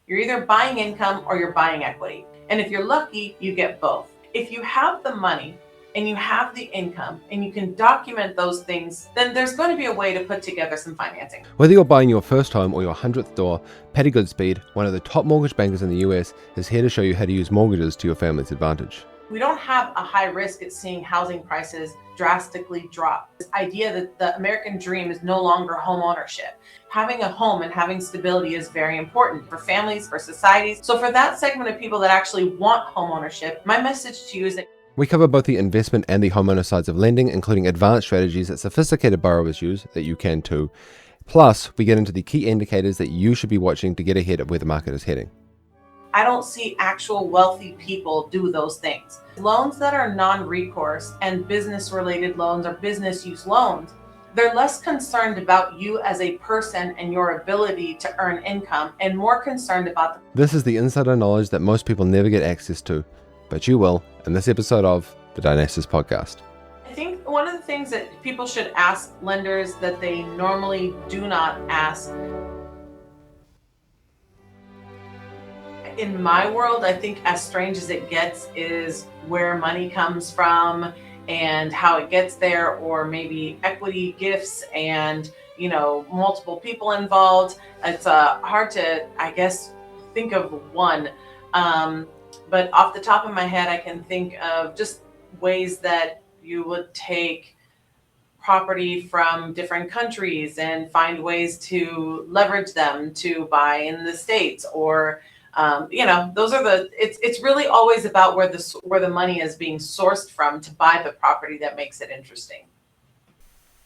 You're either buying income or you're buying equity. And if you're lucky, you get both. If you have the money and you have the income and you can document those things, then there's going to be a way to put together some financing. Whether you're buying your first home or your 100th door, Padi Goodspeed, one of the top mortgage bankers in the US, is here to show you how to use mortgages to your family's advantage. We don't have a high risk at seeing housing prices drastically drop. This idea that the American dream is no longer home ownership. Having a home and having stability is very important for families, for societies. So for that segment of people that actually want home ownership, my message to you is that we cover both the investment and the homeowner sides of lending, including advanced strategies that sophisticated borrowers use that you can too. Plus, we get into the key indicators that you should be watching to get ahead of where the market is heading. I don't see actual wealthy people do those things. Loans that are non-recourse and business-related loans or business use loans, they're less concerned about you as a person and your ability to earn income and more concerned about This is the insider knowledge that most people never get access to, but you will in this episode of the Dynasis Podcast. I think one of the things that people should ask lenders that they normally do not ask. In my world, I think as strange as it gets is where money comes from and how it gets there, or maybe equity gifts and, multiple people involved. It's hard to, I guess, think of one. But off the top of my head, I can think of just ways that you would take property from different countries and find ways to leverage them to buy in the States, or those are it's really always about where the money is being sourced from to buy the property that makes it interesting.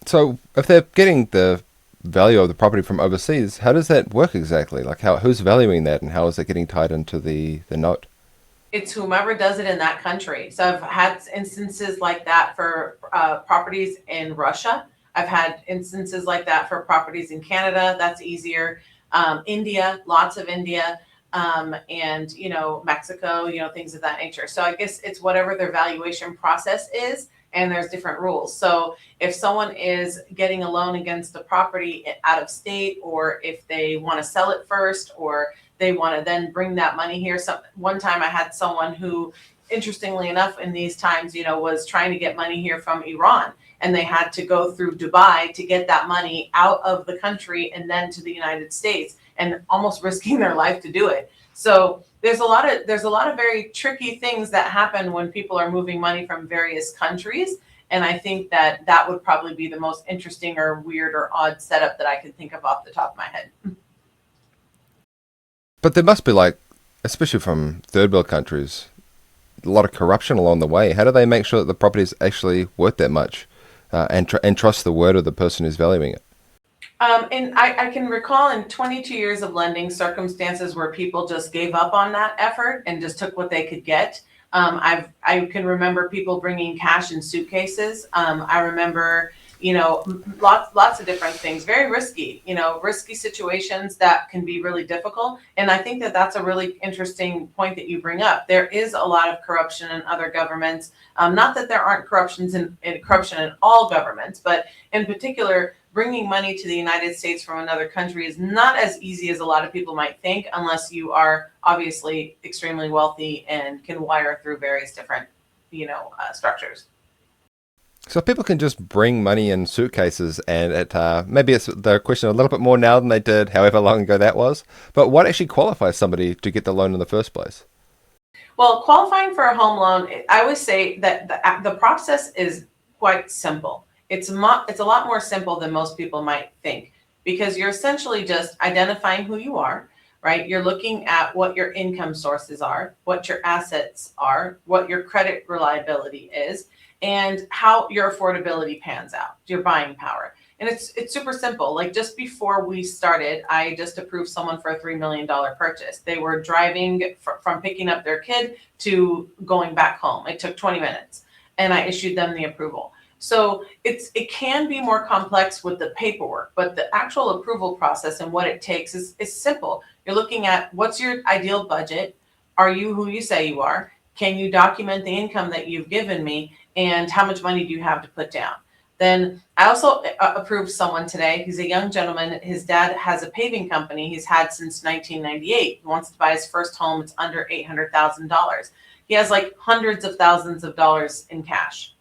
So if they're getting the value of the property from overseas, how does that work exactly? Like who's valuing that and how is it getting tied into the note? It's whomever does it in that country. So I've had instances like that for properties in Russia. I've had instances like that for properties in Canada. That's easier. India, lots of India. And Mexico, things of that nature. So I guess it's whatever their valuation process is, and there's different rules. So if someone is getting a loan against a property out of state, or if they want to sell it first, or they want to then bring that money here. So one time I had someone who, interestingly enough, in these times, was trying to get money here from Iran, and they had to go through Dubai to get that money out of the country and then to the United States, and almost risking their life to do it. So there's a lot of very tricky things that happen when people are moving money from various countries. And I think that would probably be the most interesting or weird or odd setup that I can think of off the top of my head. But there must be, especially from third world countries, a lot of corruption along the way. How do they make sure that the property is actually worth that much and trust the word of the person who's valuing it? And I can recall in 22 years of lending circumstances where people just gave up on that effort and just took what they could get. I can remember people bringing cash in suitcases. I remember, lots of different things, very risky, risky situations that can be really difficult. And I think that that's a really interesting point that you bring up. There is a lot of corruption in other governments. Not that there aren't corruption in all governments, but in particular, bringing money to the United States from another country is not as easy as a lot of people might think, unless you are obviously extremely wealthy and can wire through various different, structures. So people can just bring money in suitcases, and maybe they're questioning a little bit more now than they did however long ago that was. But what actually qualifies somebody to get the loan in the first place? Well, qualifying for a home loan, I would say that the process is quite simple. It's a lot more simple than most people might think, because you're essentially just identifying who you are, right? You're looking at what your income sources are, what your assets are, what your credit reliability is, and how your affordability pans out, your buying power. And it's super simple. Like just before we started, I just approved someone for a $3 million purchase. They were driving from picking up their kid to going back home. It took 20 minutes, and I issued them the approval. So it can be more complex with the paperwork, but the actual approval process and what it takes is simple. You're looking at what's your ideal budget? Are you who you say you are? Can you document the income that you've given me? And how much money do you have to put down? Then I also approved someone today. He's a young gentleman. His dad has a paving company he's had since 1998. He wants to buy his first home. It's under $800,000. He has like hundreds of thousands of dollars in cash.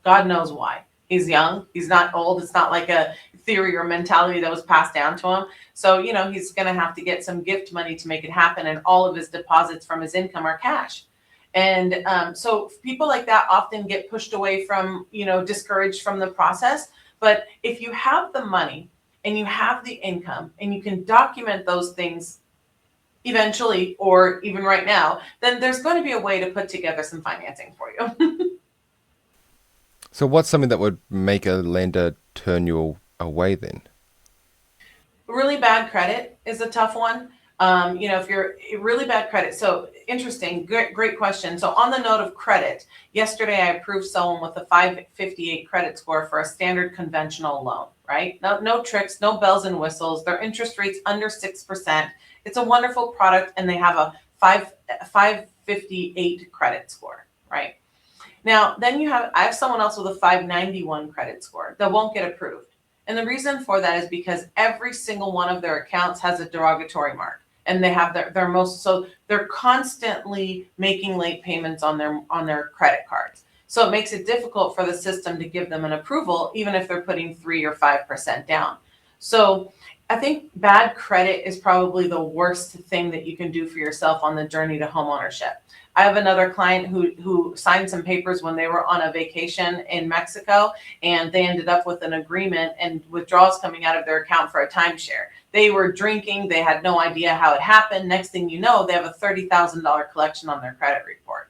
God knows why. He's young. He's not old. It's not like a theory or mentality that was passed down to him. So, he's going to have to get some gift money to make it happen. And all of his deposits from his income are cash. And so people like that often get pushed away from, discouraged from the process. But if you have the money and you have the income and you can document those things eventually, or even right now, then there's going to be a way to put together some financing for you. So what's something that would make a lender turn you away then? Really bad credit is a tough one. If you're really bad credit. So interesting, great question. So on the note of credit, yesterday I approved someone with a 558 credit score for a standard conventional loan, right? No tricks, no bells and whistles. Their interest rate's under 6%. It's a wonderful product, and they have a 558 credit score, right? Now, then I have someone else with a 591 credit score that won't get approved. And the reason for that is because every single one of their accounts has a derogatory mark, and they have so they're constantly making late payments on their credit cards. So it makes it difficult for the system to give them an approval, even if they're putting 3 or 5% down. So I think bad credit is probably the worst thing that you can do for yourself on the journey to homeownership. I have another client who signed some papers when they were on a vacation in Mexico, and they ended up with an agreement and withdrawals coming out of their account for a timeshare. They were drinking. They had no idea how it happened. Next thing you know, they have a $30,000 collection on their credit report.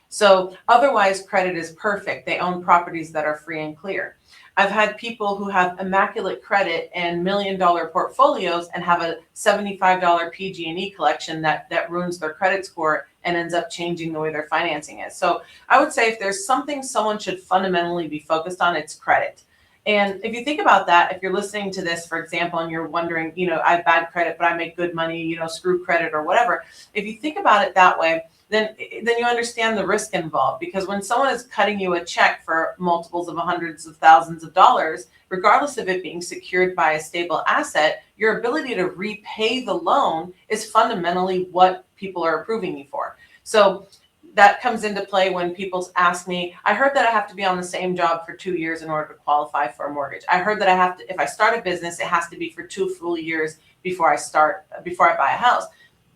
So otherwise, credit is perfect. They own properties that are free and clear. I've had people who have immaculate credit and $1 million portfolios and have a $75 PG&E collection that ruins their credit score and ends up changing the way their financing is. So I would say if there's something someone should fundamentally be focused on, it's credit. And if you think about that, if you're listening to this, for example, and you're wondering, I have bad credit, but I make good money, screw credit or whatever. If you think about it that way, then you understand the risk involved, because when someone is cutting you a check for multiples of hundreds of thousands of dollars, regardless of it being secured by a stable asset, your ability to repay the loan is fundamentally what people are approving you for. So that comes into play when people ask me, I heard that I have to be on the same job for 2 years in order to qualify for a mortgage. I heard that I have to, if I start a business, it has to be for 2 full years before I buy a house.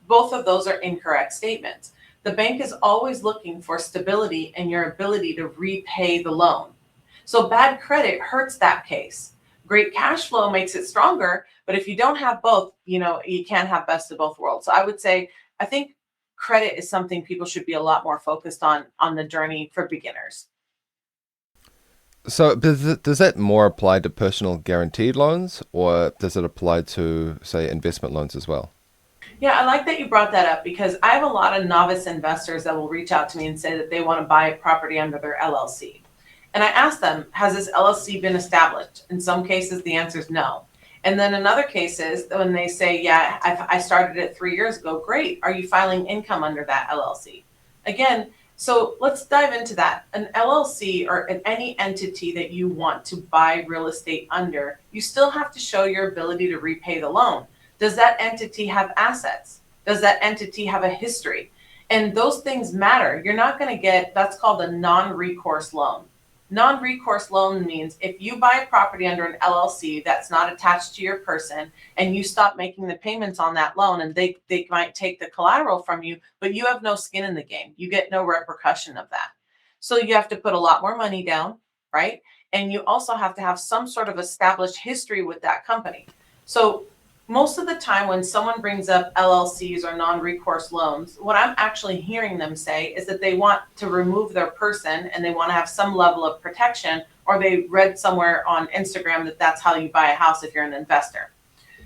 Both of those are incorrect statements. The bank is always looking for stability and your ability to repay the loan. So bad credit hurts that case. Great cash flow makes it stronger, but if you don't have both, you can't have best of both worlds. So I would say, I think credit is something people should be a lot more focused on the journey for beginners. So does that more apply to personal guaranteed loans, or does it apply to, say, investment loans as well? Yeah, I like that you brought that up, because I have a lot of novice investors that will reach out to me and say that they want to buy a property under their LLC. And I ask them, has this LLC been established? In some cases, the answer is no. And then in other cases, when they say, yeah, I started it 3 years ago, great. Are you filing income under that LLC? Again, so let's dive into that. An LLC, or any entity that you want to buy real estate under, you still have to show your ability to repay the loan. Does that entity have assets? Does that entity have a history? And those things matter. You're not going to get, that's called a non-recourse loan. Non-recourse loan means if you buy a property under an LLC that's not attached to your person, and you stop making the payments on that loan, and they might take the collateral from you, but you have no skin in the game. You get no repercussion of that. So you have to put a lot more money down, right? And you also have to have some sort of established history with that company. So most of the time when someone brings up LLCs or non-recourse loans, what I'm actually hearing them say is that they want to remove their person and they want to have some level of protection, or they read somewhere on Instagram that that's how you buy a house if you're an investor.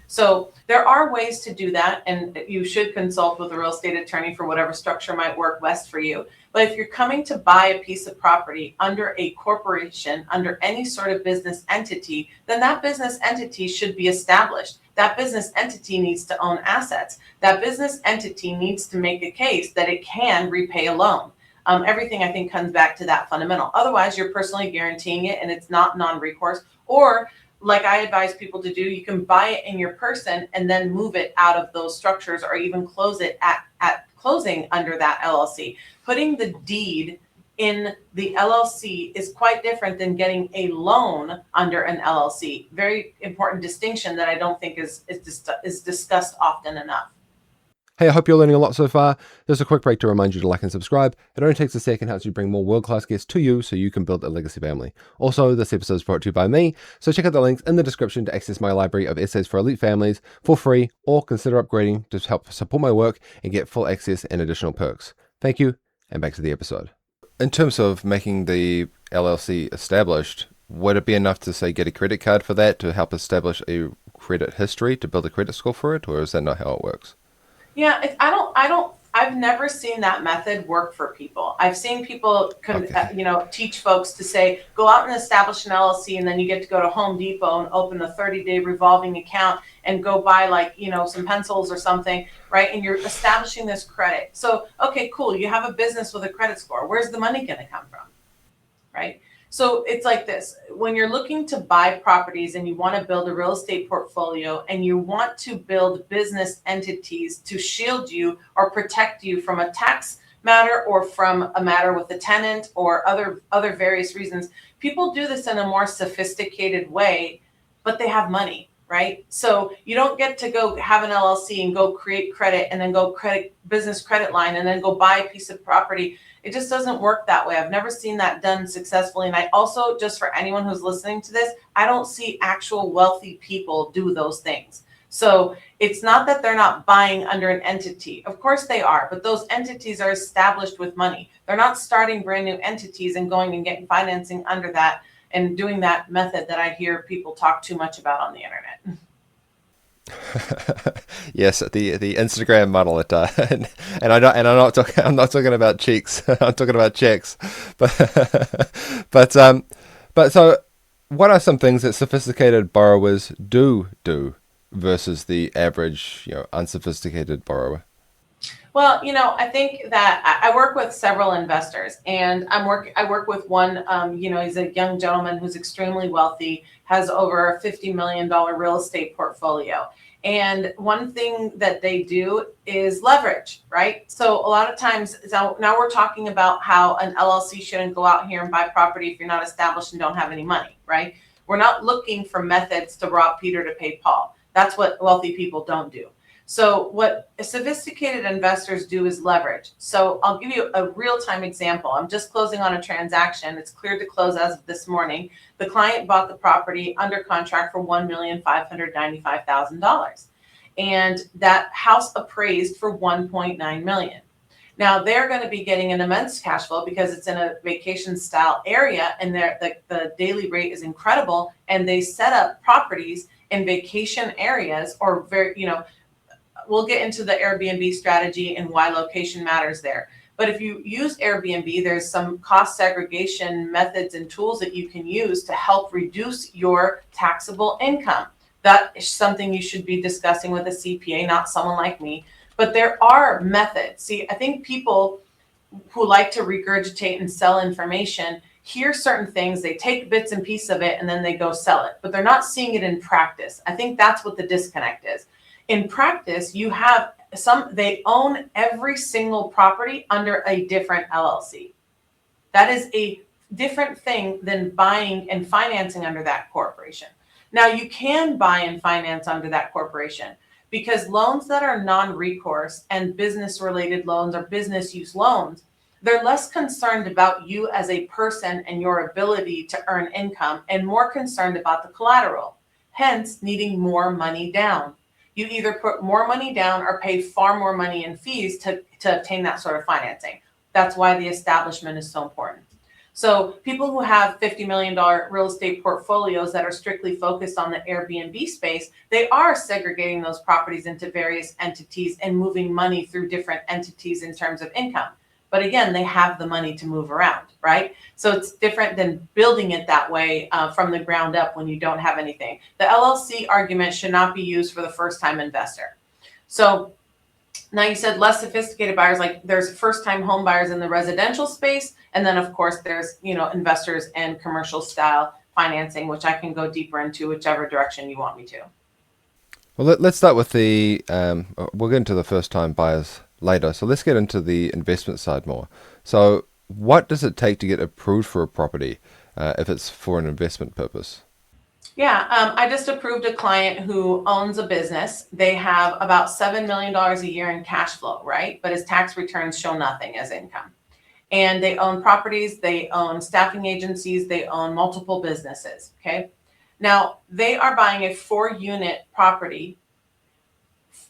So there are ways to do that, and you should consult with a real estate attorney for whatever structure might work best for you. But if you're coming to buy a piece of property under a corporation, under any sort of business entity, then that business entity should be established. That business entity needs to own assets. That business entity needs to make a case that it can repay a loan. Everything I think comes back to that fundamental. Otherwise, you're personally guaranteeing it and it's not non-recourse. Or like I advise people to do, you can buy it in your person and then move it out of those structures, or even close it at closing under that LLC. Putting the deed in the LLC is quite different than getting a loan under an LLC. Very important distinction that I don't think is discussed often enough. Hey, I hope you're learning a lot so far. There's a quick break to remind you to like and subscribe. It only takes a second, helps you bring more world-class guests to you so you can build a legacy family. Also, this episode is brought to you by me, so check out the links in the description to access my library of essays for elite families for free, or consider upgrading to help support my work and get full access and additional perks. Thank you, and back to the episode. In terms of making the LLC established, would it be enough to, say, get a credit card for that to help establish a credit history, to build a credit score for it, or is that not how it works? Yeah, I've never seen that method work for people. I've seen people, teach folks to say, go out and establish an LLC, and then you get to go to Home Depot and open a 30-day revolving account and go buy some pencils or something, right? And you're establishing this credit. So, okay, cool. You have a business with a credit score. Where's the money going to come from, right? So it's like this: when you're looking to buy properties and you want to build a real estate portfolio and you want to build business entities to shield you or protect you from a tax matter or from a matter with a tenant or other various reasons, people do this in a more sophisticated way, but they have money, right? So you don't get to go have an LLC and go create credit and then go business credit line and then go buy a piece of property. It just doesn't work that way. I've never seen that done successfully. And I also, just for anyone who's listening to this, I don't see actual wealthy people do those things. So it's not that they're not buying under an entity. Of course they are, but those entities are established with money. They're not starting brand new entities and going and getting financing under that and doing that method that I hear people talk too much about on the internet. Yes, the Instagram model. I'm not talking about cheeks. I'm talking about checks. But so, what are some things that sophisticated borrowers do versus the average, unsophisticated borrower? Well, I think that I work with several investors, and I work with one, he's a young gentleman who's extremely wealthy, has over a $50 million real estate portfolio. And one thing that they do is leverage, right? So a lot of times, now we're talking about how an LLC shouldn't go out here and buy property if you're not established and don't have any money, right? We're not looking for methods to rob Peter to pay Paul. That's what wealthy people don't do. So what sophisticated investors do is leverage. So I'll give you a real-time example. I'm just closing on a transaction. It's cleared to close as of this morning. The client bought the property under contract for $1,595,000. And that house appraised for $1.9 million. Now they're going to be getting an immense cash flow because it's in a vacation style area, and the daily rate is incredible. And they set up properties in vacation areas, or we'll get into the Airbnb strategy and why location matters there. But if you use Airbnb, there's some cost segregation methods and tools that you can use to help reduce your taxable income. That is something you should be discussing with a CPA, not someone like me. But there are methods. See, I think people who like to regurgitate and sell information hear certain things, they take bits and pieces of it, and then they go sell it. But they're not seeing it in practice. I think that's what the disconnect is. In practice, you have they own every single property under a different LLC. That is a different thing than buying and financing under that corporation. Now, you can buy and finance under that corporation, because loans that are non-recourse and business-related loans or business use loans, they're less concerned about you as a person and your ability to earn income and more concerned about the collateral, hence needing more money down. You either put more money down or pay far more money in fees to obtain that sort of financing. That's why the establishment is so important. So people who have $50 million real estate portfolios that are strictly focused on the Airbnb space, they are segregating those properties into various entities and moving money through different entities in terms of income. But again, they have the money to move around, right? So it's different than building it that way from the ground up when you don't have anything. The LLC argument should not be used for the first-time investor. So Now you said less sophisticated buyers, like there's first-time home buyers in the residential space, and then of course there's, investors and commercial style financing, which I can go deeper into whichever direction you want me to. Well, let's start with we'll get into the first-time buyers later. So let's get into the investment side more. So what does it take to get approved for a property if it's for an investment purpose? Yeah, I just approved a client who owns a business. They have about $7 million a year in cash flow, right? But his tax returns show nothing as income. And they own properties, they own staffing agencies, they own multiple businesses, okay? Now, they are buying a 4-unit property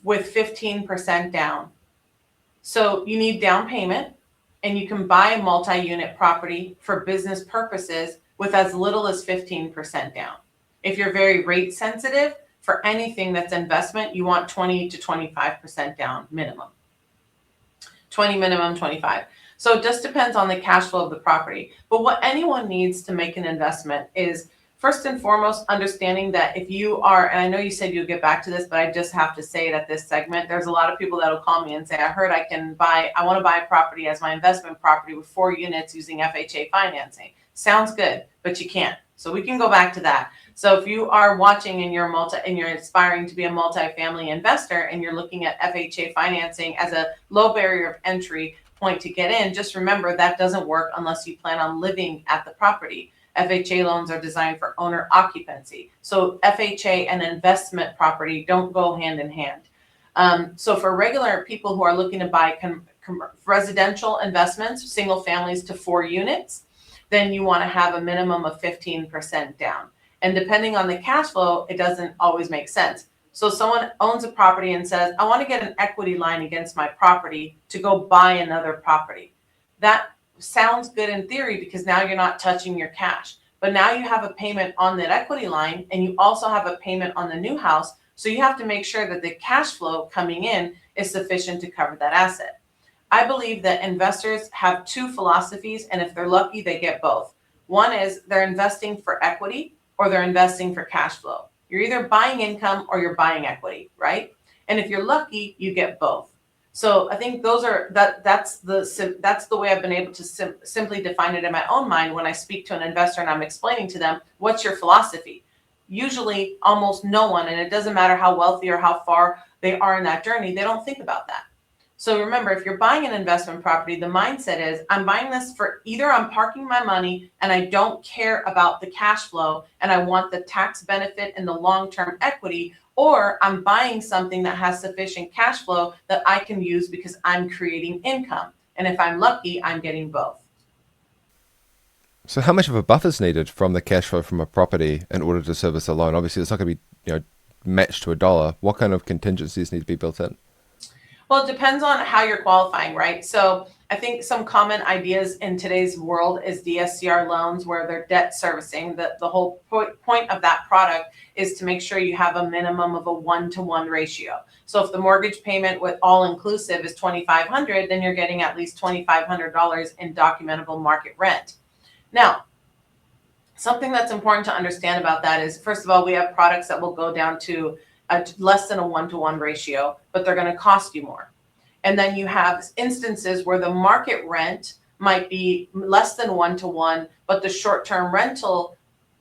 with 15% down. So you need down payment, and you can buy a multi-unit property for business purposes with as little as 15% down. If you're very rate sensitive, for anything that's investment, you want 20 to 25% down minimum. 20 minimum, 25. So it just depends on the cash flow of the property. But what anyone needs to make an investment is, first and foremost, understanding that if you are, and I know you said you'll get back to this, but I just have to say it at this segment, there's a lot of people that will call me and say, I heard I want to buy a property as my investment property with 4 units using FHA financing. Sounds good, but you can't. So we can go back to that. So if you are watching and you're aspiring to be a multifamily investor and you're looking at FHA financing as a low barrier of entry point to get in, just remember that doesn't work unless you plan on living at the property. FHA loans are designed for owner occupancy. So FHA and investment property don't go hand in hand. So for regular people who are looking to buy residential investments, single families to 4 units, then you want to have a minimum of 15% down. And depending on the cash flow, it doesn't always make sense. So someone owns a property and says, I want to get an equity line against my property to go buy another property. That sounds good in theory because now you're not touching your cash. But now you have a payment on that equity line and you also have a payment on the new house. So you have to make sure that the cash flow coming in is sufficient to cover that asset. I believe that investors have 2 philosophies, and if they're lucky, they get both. One is they're investing for equity or they're investing for cash flow. You're either buying income or you're buying equity, right? And if you're lucky, you get both. So I think that's the way I've been able to simply define it in my own mind when I speak to an investor and I'm explaining to them, what's your philosophy? Usually almost no one, and it doesn't matter how wealthy or how far they are in that journey, they don't think about that. So remember, if you're buying an investment property, the mindset is, I'm buying this for either I'm parking my money and I don't care about the cash flow and I want the tax benefit and the long-term equity, or I'm buying something that has sufficient cash flow that I can use because I'm creating income. And if I'm lucky, I'm getting both. So how much of a buffer is needed from the cash flow from a property in order to service a loan? Obviously, it's not going to be matched to a dollar. What kind of contingencies need to be built in? Well, it depends on how you're qualifying, right? So I think some common ideas in today's world is DSCR loans, where they're debt servicing. The whole point of that product is to make sure you have a minimum of a 1-to-1 ratio. So if the mortgage payment with all inclusive is $2,500, then you're getting at least $2,500 in documentable market rent. Now, something that's important to understand about that is, first of all, we have products that will go down to less than a 1-to-1 ratio, but they're going to cost you more. And then you have instances where the market rent might be less than 1-to-1, but the short-term rental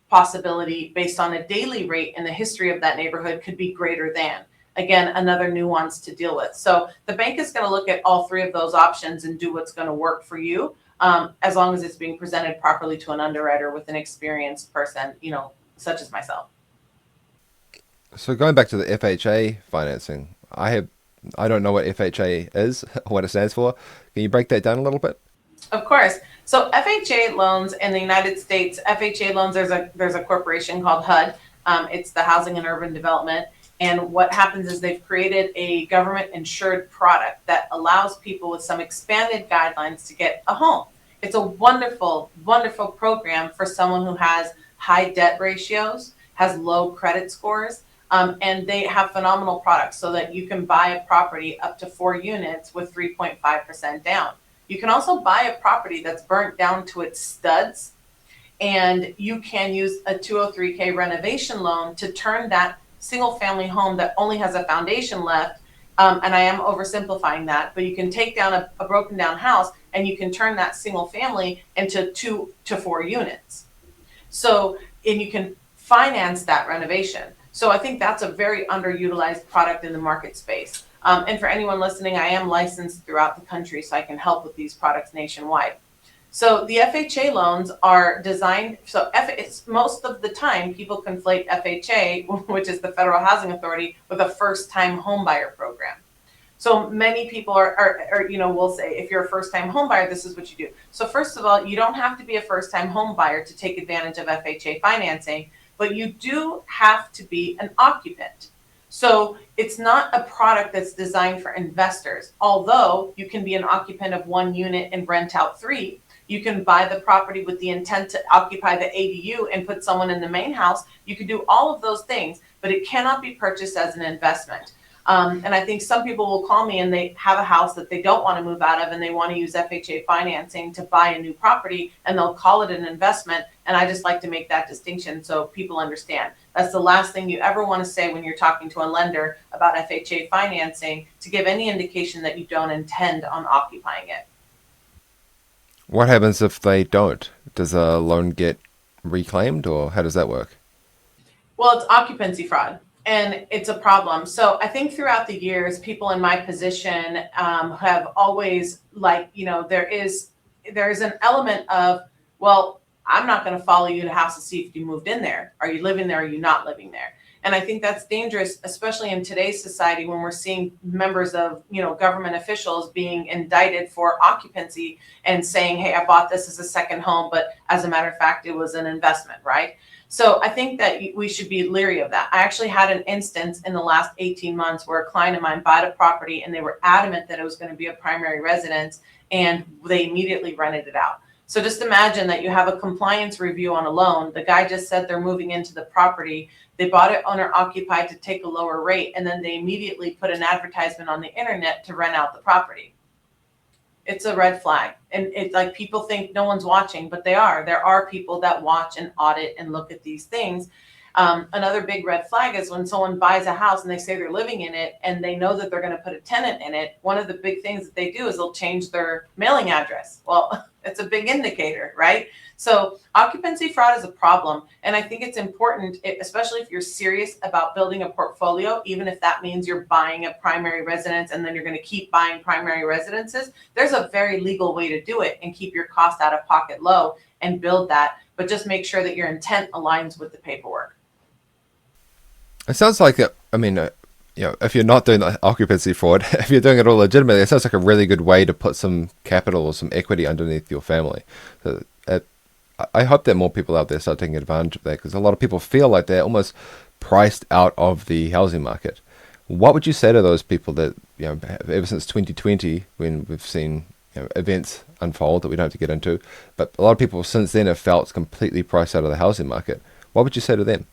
possibility based on a daily rate in the history of that neighborhood could be greater than. Again, another nuance to deal with. So the bank is going to look at all 3 of those options and do what's going to work for you, as long as it's being presented properly to an underwriter with an experienced person, such as myself. So going back to the FHA financing, I don't know what FHA is, what it stands for. Can you break that down a little bit? Of course. So FHA loans in the United States, FHA loans, there's a corporation called HUD. It's the Housing and Urban Development. And what happens is they've created a government insured product that allows people with some expanded guidelines to get a home. It's a wonderful, wonderful program for someone who has high debt ratios, has low credit scores, and they have phenomenal products so that you can buy a property up to 4 units with 3.5% down. You can also buy a property that's burnt down to its studs, and you can use a 203K renovation loan to turn that single family home that only has a foundation left And I am oversimplifying that, but you can take down a broken down house and you can turn that single family into 2 to 4 units. So, and you can finance that renovation. So I think that's a very underutilized product in the market space. And for anyone listening, I am licensed throughout the country, so I can help with these products nationwide. So the FHA loans are designed, it's most of the time people conflate FHA, which is the Federal Housing Authority, with a first-time homebuyer program. So many people are will say, if you're a first-time home buyer, this is what you do. So first of all, you don't have to be a first-time home buyer to take advantage of FHA financing, but you do have to be an occupant. So it's not a product that's designed for investors. Although you can be an occupant of 1 unit and rent out 3, you can buy the property with the intent to occupy the ADU and put someone in the main house. You can do all of those things, but it cannot be purchased as an investment. And I think some people will call me and they have a house that they don't want to move out of and they want to use FHA financing to buy a new property, and they'll call it an investment. And I just like to make that distinction so people understand. That's the last thing you ever want to say when you're talking to a lender about FHA financing, to give any indication that you don't intend on occupying it. What happens if they don't? Does a loan get reclaimed, or how does that work? Well, it's occupancy fraud, and it's a problem. So I think throughout the years, people in my position have always, there is an element of, well, I'm not going to follow you to house to see if you moved in there. Are you living there? Are you not living there? And I think that's dangerous, especially in today's society when we're seeing members of, government officials being indicted for occupancy and saying, hey, I bought this as a second home, but as a matter of fact, it was an investment, right? So I think that we should be leery of that. I actually had an instance in the last 18 months where a client of mine bought a property and they were adamant that it was going to be a primary residence, and they immediately rented it out. So just imagine that you have a compliance review on a loan. The guy just said they're moving into the property. They bought it owner occupied to take a lower rate, and then they immediately put an advertisement on the internet to rent out the property. It's a red flag. And it's like, people think no one's watching, but they are. There are people that watch and audit and look at these things. Another big red flag is when someone buys a house and they say they're living in it and they know that they're going to put a tenant in it. One of the big things that they do is they'll change their mailing address. Well, it's a big indicator, right? So occupancy fraud is a problem. And I think it's important, especially if you're serious about building a portfolio, even if that means you're buying a primary residence and then you're going to keep buying primary residences, there's a very legal way to do it and keep your cost out of pocket low and build that. But just make sure that your intent aligns with the paperwork. It sounds like, if you're not doing the occupancy fraud, if you're doing it all legitimately, it sounds like a really good way to put some capital or some equity underneath your family. So I hope that more people out there start taking advantage of that, because a lot of people feel like they're almost priced out of the housing market. What would you say to those people that, ever since 2020, when we've seen events unfold that we don't have to get into, but a lot of people since then have felt completely priced out of the housing market? What would you say to them?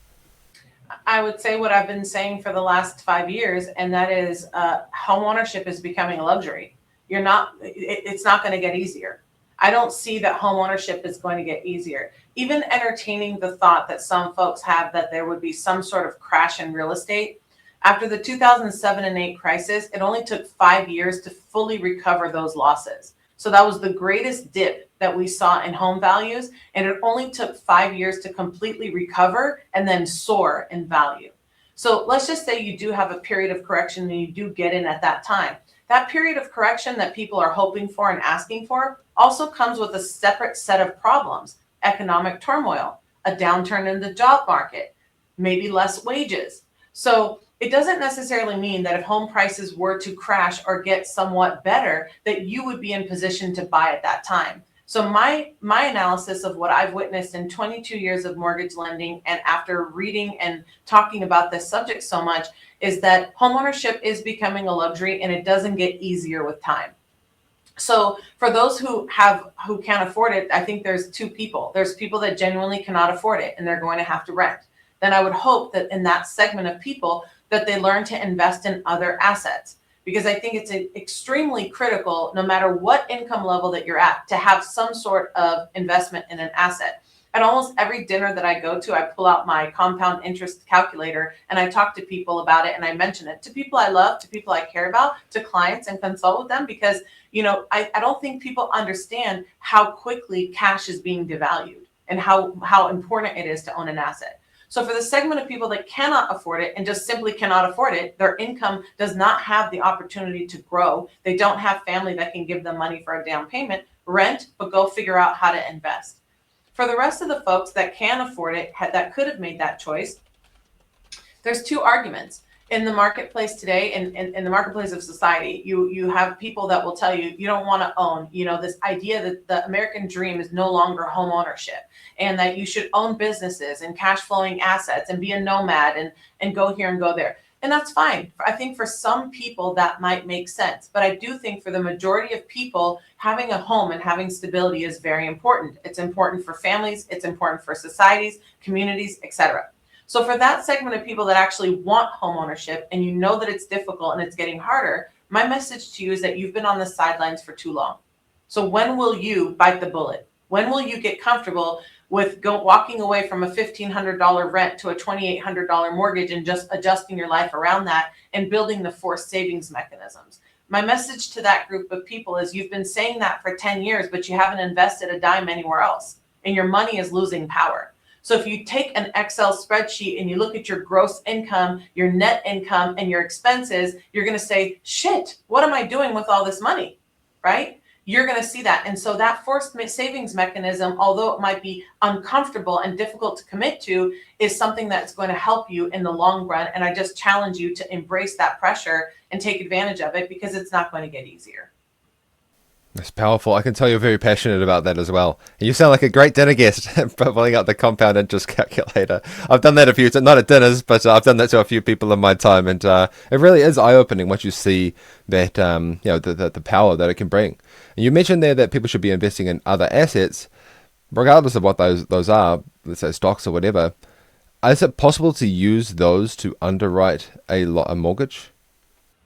I would say what I've been saying for the last 5 years, and that is home ownership is becoming a luxury. It's not going to get easier. I don't see that home ownership is going to get easier. Even entertaining the thought that some folks have that there would be some sort of crash in real estate. After the 2007 and 8 crisis, it only took 5 years to fully recover those losses. So that was the greatest dip that we saw in home values, and it only took 5 years to completely recover and then soar in value. So let's just say you do have a period of correction and you do get in at that time. That period of correction that people are hoping for and asking for also comes with a separate set of problems: economic turmoil, a downturn in the job market, maybe less wages. So it doesn't necessarily mean that if home prices were to crash or get somewhat better, that you would be in position to buy at that time. So my analysis of what I've witnessed in 22 years of mortgage lending, and after reading and talking about this subject so much, is that homeownership is becoming a luxury, and it doesn't get easier with time. So for those who can't afford it, I think there's two people. There's people that genuinely cannot afford it and they're going to have to rent. Then I would hope that in that segment of people that they learn to invest in other assets, because I think it's extremely critical, no matter what income level that you're at, to have some sort of investment in an asset. At almost every dinner that I go to, I pull out my compound interest calculator and I talk to people about it, and I mention it to people I love, to people I care about, to clients, and consult with them, because I don't think people understand how quickly cash is being devalued and how important it is to own an asset. So for the segment of people that cannot afford it and just simply cannot afford it, their income does not have the opportunity to grow. They don't have family that can give them money for a down payment, rent, but go figure out how to invest. For the rest of the folks that can afford it, that could have made that choice, there's two arguments. In the marketplace today, in the marketplace of society, you have people that will tell you don't want to own, this idea that the American dream is no longer home ownership, and that you should own businesses and cash flowing assets and be a nomad and go here and go there. And that's fine. I think for some people that might make sense. But I do think for the majority of people, having a home and having stability is very important. It's important for families. It's important for societies, communities, etc. So for that segment of people that actually want home ownership, and you know that it's difficult and it's getting harder, my message to you is that you've been on the sidelines for too long. So when will you bite the bullet? When will you get comfortable with walking away from a $1,500 rent to a $2,800 mortgage and just adjusting your life around that and building the forced savings mechanisms? My message to that group of people is you've been saying that for 10 years, but you haven't invested a dime anywhere else, and your money is losing power. So if you take an Excel spreadsheet and you look at your gross income, your net income, and your expenses, you're going to say, shit, what am I doing with all this money, right? You're going to see that. And so that forced savings mechanism, although it might be uncomfortable and difficult to commit to, is something that's going to help you in the long run. And I just challenge you to embrace that pressure and take advantage of it, because it's not going to get easier. That's powerful. I can tell you're very passionate about that as well. And you sound like a great dinner guest, pulling out the compound interest calculator. I've done that a few times, not at dinners, but I've done that to a few people in my time. And it really is eye-opening once you see that, the power that it can bring. And you mentioned there that people should be investing in other assets, regardless of what those are, let's say stocks or whatever. Is it possible to use those to underwrite a mortgage?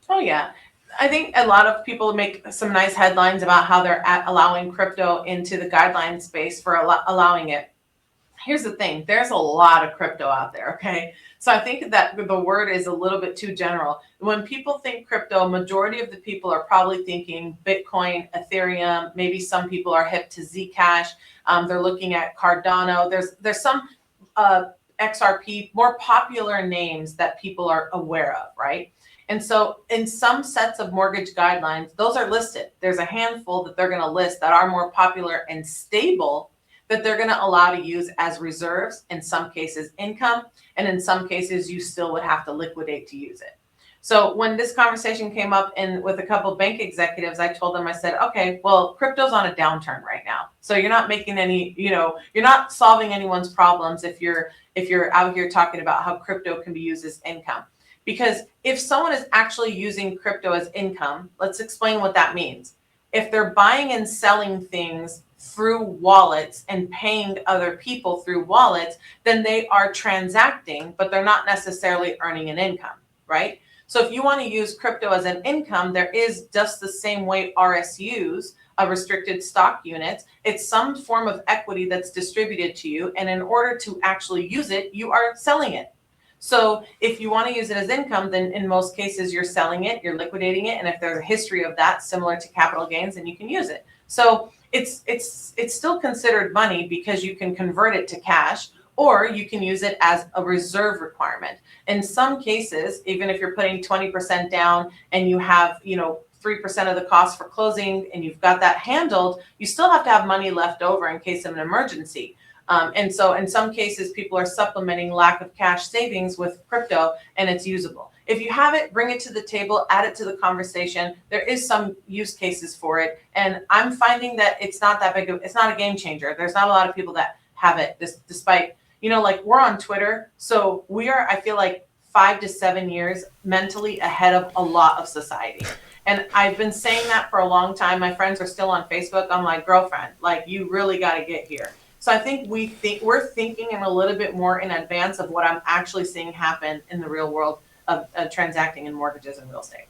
Oh, yeah. I think a lot of people make some nice headlines about how they're allowing crypto into the guideline space for allowing it. Here's the thing. There's a lot of crypto out there, okay? So I think that the word is a little bit too general. When people think crypto, a majority of the people are probably thinking Bitcoin, Ethereum. Maybe some people are hip to Zcash. They're looking at Cardano. There's some XRP, more popular names that people are aware of, right? And so in some sets of mortgage guidelines, those are listed. There's a handful that they're going to list that are more popular and stable, that they're going to allow to use as reserves, in some cases income, and in some cases you still would have to liquidate to use it. So when this conversation came up with a couple of bank executives, I told them, I said, okay, well, crypto's on a downturn right now. So you're not making any, you're not solving anyone's problems if you're out here talking about how crypto can be used as income. Because if someone is actually using crypto as income, let's explain what that means. If they're buying and selling things through wallets and paying other people through wallets, then they are transacting, but they're not necessarily earning an income, right? So if you want to use crypto as an income, there is just the same way RSUs, restricted stock units. It's some form of equity that's distributed to you. And in order to actually use it, you are selling it. So if you want to use it as income, then in most cases you're selling it, you're liquidating it, and if there's a history of that similar to capital gains, then you can use it. So it's still considered money because you can convert it to cash, or you can use it as a reserve requirement. In some cases, even if you're putting 20% down and you have 3% of the cost for closing and you've got that handled, you still have to have money left over in case of an emergency. And so in some cases, people are supplementing lack of cash savings with crypto, and it's usable. If you have it, bring it to the table, add it to the conversation. There is some use cases for it. And I'm finding that it's not that big it's not a game changer. There's not a lot of people that have it, despite, we're on Twitter. So we are, I feel like 5 to 7 years mentally ahead of a lot of society. And I've been saying that for a long time. My friends are still on Facebook. I'm like, girlfriend, you really got to get here. So I think we're thinking in a little bit more in advance of what I'm actually seeing happen in the real world of transacting in mortgages and real estate.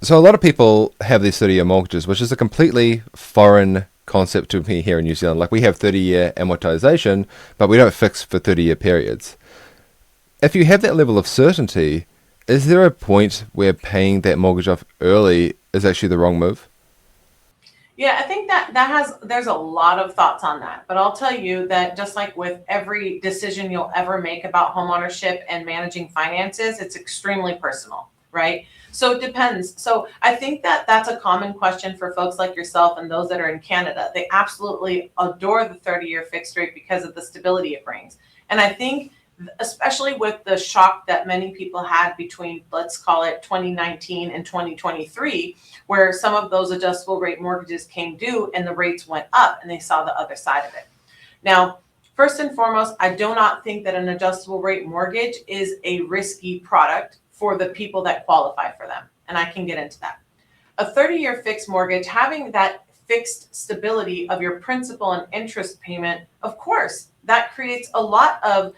So a lot of people have these 30-year mortgages, which is a completely foreign concept to me here in New Zealand. Like we have 30-year amortization, but we don't fix for 30-year periods. If you have that level of certainty, is there a point where paying that mortgage off early is actually the wrong move? Yeah, I think there's a lot of thoughts on that, but I'll tell you that just like with every decision you'll ever make about homeownership and managing finances, it's extremely personal, right? So it depends. So I think that that's a common question for folks like yourself and those that are in Canada. They absolutely adore the 30-year fixed rate because of the stability it brings. And I think especially with the shock that many people had between, let's call it 2019 and 2023, where some of those adjustable rate mortgages came due and the rates went up and they saw the other side of it. Now, first and foremost, I do not think that an adjustable rate mortgage is a risky product for the people that qualify for them. And I can get into that. A 30-year fixed mortgage, having that fixed stability of your principal and interest payment, of course, that creates a lot of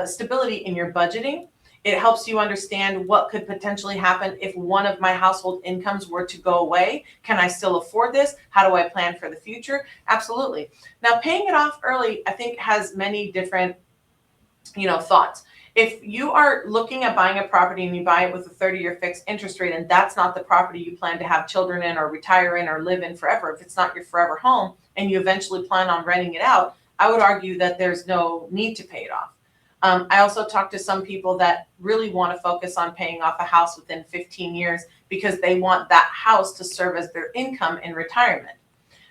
stability in your budgeting. It helps you understand what could potentially happen if one of my household incomes were to go away. Can I still afford this? How do I plan for the future? Absolutely. Now, paying it off early, I think, has many different, thoughts. If you are looking at buying a property and you buy it with a 30-year fixed interest rate, and that's not the property you plan to have children in or retire in or live in forever, if it's not your forever home and you eventually plan on renting it out, I would argue that there's no need to pay it off. I also talked to some people that really want to focus on paying off a house within 15 years because they want that house to serve as their income in retirement.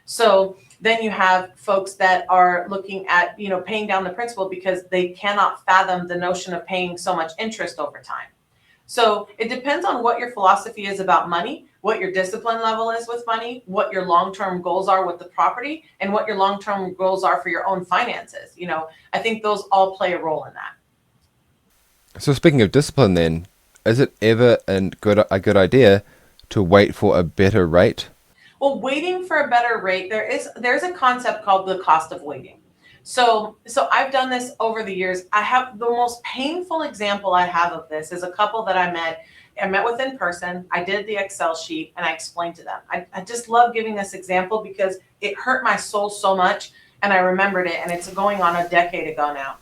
So then you have folks that are looking at, paying down the principal because they cannot fathom the notion of paying so much interest over time. So it depends on what your philosophy is about money, what your discipline level is with money, what your long-term goals are with the property, and what your long-term goals are for your own finances. I think those all play a role in that. So speaking of discipline then, is it ever a good idea to wait for a better rate? Well, waiting for a better rate, there's a concept called the cost of waiting. So I've done this over the years. I have the most painful example I have of this is a couple that I met with in person. I did the Excel sheet and I explained to them. I just love giving this example because it hurt my soul so much and I remembered it, and it's going on a decade ago now.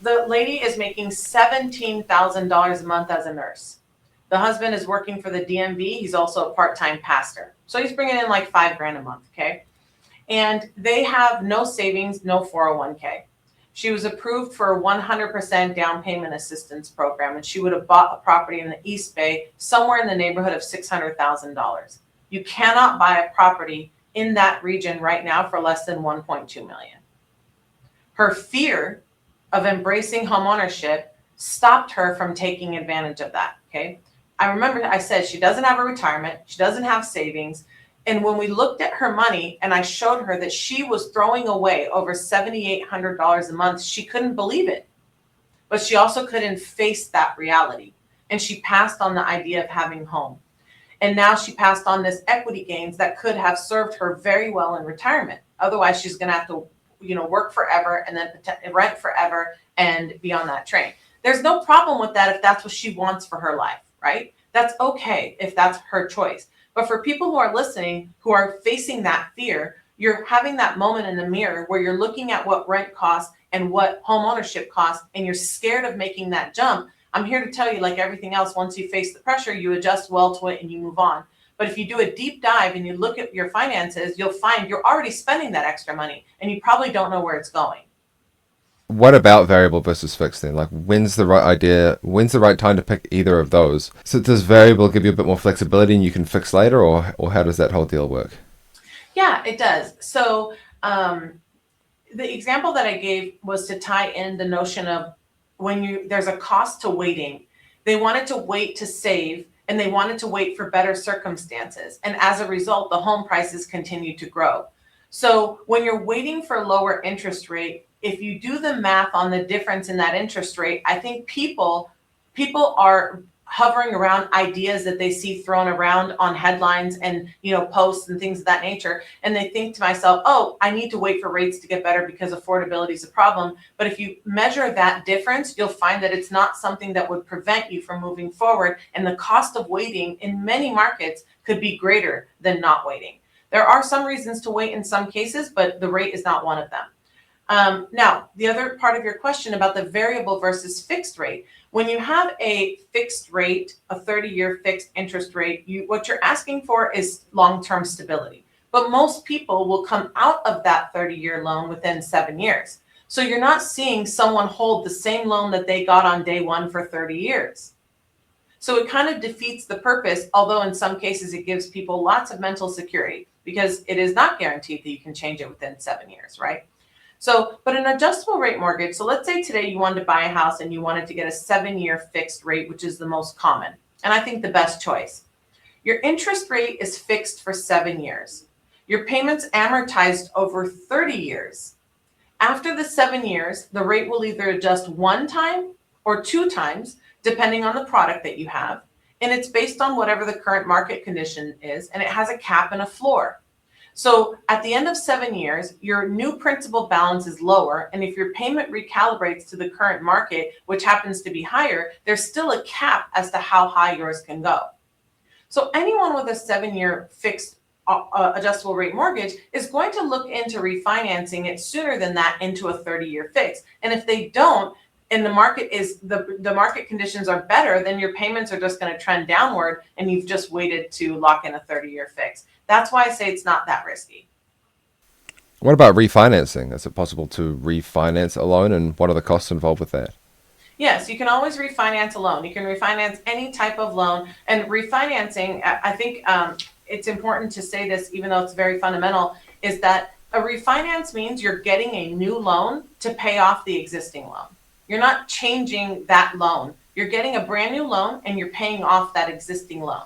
The lady is making $17,000 a month as a nurse. The husband is working for the DMV. He's also a part-time pastor. So he's bringing in like $5,000 a month, okay? And they have no savings, no 401k. She was approved for a 100% down payment assistance program, and she would have bought a property in the East Bay somewhere in the neighborhood of $600,000. You cannot buy a property in that region right now for less than 1.2 million. Her fear of embracing homeownership stopped her from taking advantage of that, okay? I remember I said she doesn't have a retirement, she doesn't have savings. And when we looked at her money and I showed her that she was throwing away over $7,800 a month, she couldn't believe it. But she also couldn't face that reality. And she passed on the idea of having a home. And now she passed on this equity gains that could have served her very well in retirement. Otherwise, she's going to have to, work forever and then rent forever and be on that train. There's no problem with that if that's what she wants for her life, right? That's okay if that's her choice. But for people who are listening, who are facing that fear, you're having that moment in the mirror where you're looking at what rent costs and what home ownership costs, and you're scared of making that jump. I'm here to tell you, like everything else, once you face the pressure, you adjust well to it and you move on. But if you do a deep dive and you look at your finances, you'll find you're already spending that extra money and you probably don't know where it's going. What about variable versus fixed then? Like, when's the right time to pick either of those? So does variable give you a bit more flexibility and you can fix later, or how does that whole deal work? Yeah, it does. So the example that I gave was to tie in the notion of there's a cost to waiting. They wanted to wait to save, and they wanted to wait for better circumstances. And as a result, the home prices continue to grow. So when you're waiting for a lower interest rate, if you do the math on the difference in that interest rate, I think people are hovering around ideas that they see thrown around on headlines and posts and things of that nature, and they think to myself, oh, I need to wait for rates to get better because affordability is a problem. But if you measure that difference, you'll find that it's not something that would prevent you from moving forward, and the cost of waiting in many markets could be greater than not waiting. There are some reasons to wait in some cases, but the rate is not one of them. Now, the other part of your question about the variable versus fixed rate, when you have a fixed rate, a 30-year fixed interest rate, what you're asking for is long-term stability. But most people will come out of that 30-year loan within 7 years. So you're not seeing someone hold the same loan that they got on day one for 30 years. So it kind of defeats the purpose, although in some cases it gives people lots of mental security because it is not guaranteed that you can change it within 7 years, right? So, but an adjustable rate mortgage, so let's say today you wanted to buy a house and you wanted to get a 7-year fixed rate, which is the most common, and I think the best choice. Your interest rate is fixed for 7 years. Your payments amortized over 30 years. After the 7 years, the rate will either adjust 1 time or 2 times, depending on the product that you have, and it's based on whatever the current market condition is, and it has a cap and a floor. So at the end of 7 years, your new principal balance is lower. And if your payment recalibrates to the current market, which happens to be higher, there's still a cap as to how high yours can go. So anyone with a 7-year fixed adjustable rate mortgage is going to look into refinancing it sooner than that into a 30-year fix. And if they don't, and the market conditions are better, then your payments are just going to trend downward and you've just waited to lock in a 30-year fix. That's why I say it's not that risky. What about refinancing? Is it possible to refinance a loan, and what are the costs involved with that? Yes, you can always refinance a loan. You can refinance any type of loan. And refinancing, I think it's important to say this, even though it's very fundamental, is that a refinance means you're getting a new loan to pay off the existing loan. You're not changing that loan. You're getting a brand new loan and you're paying off that existing loan.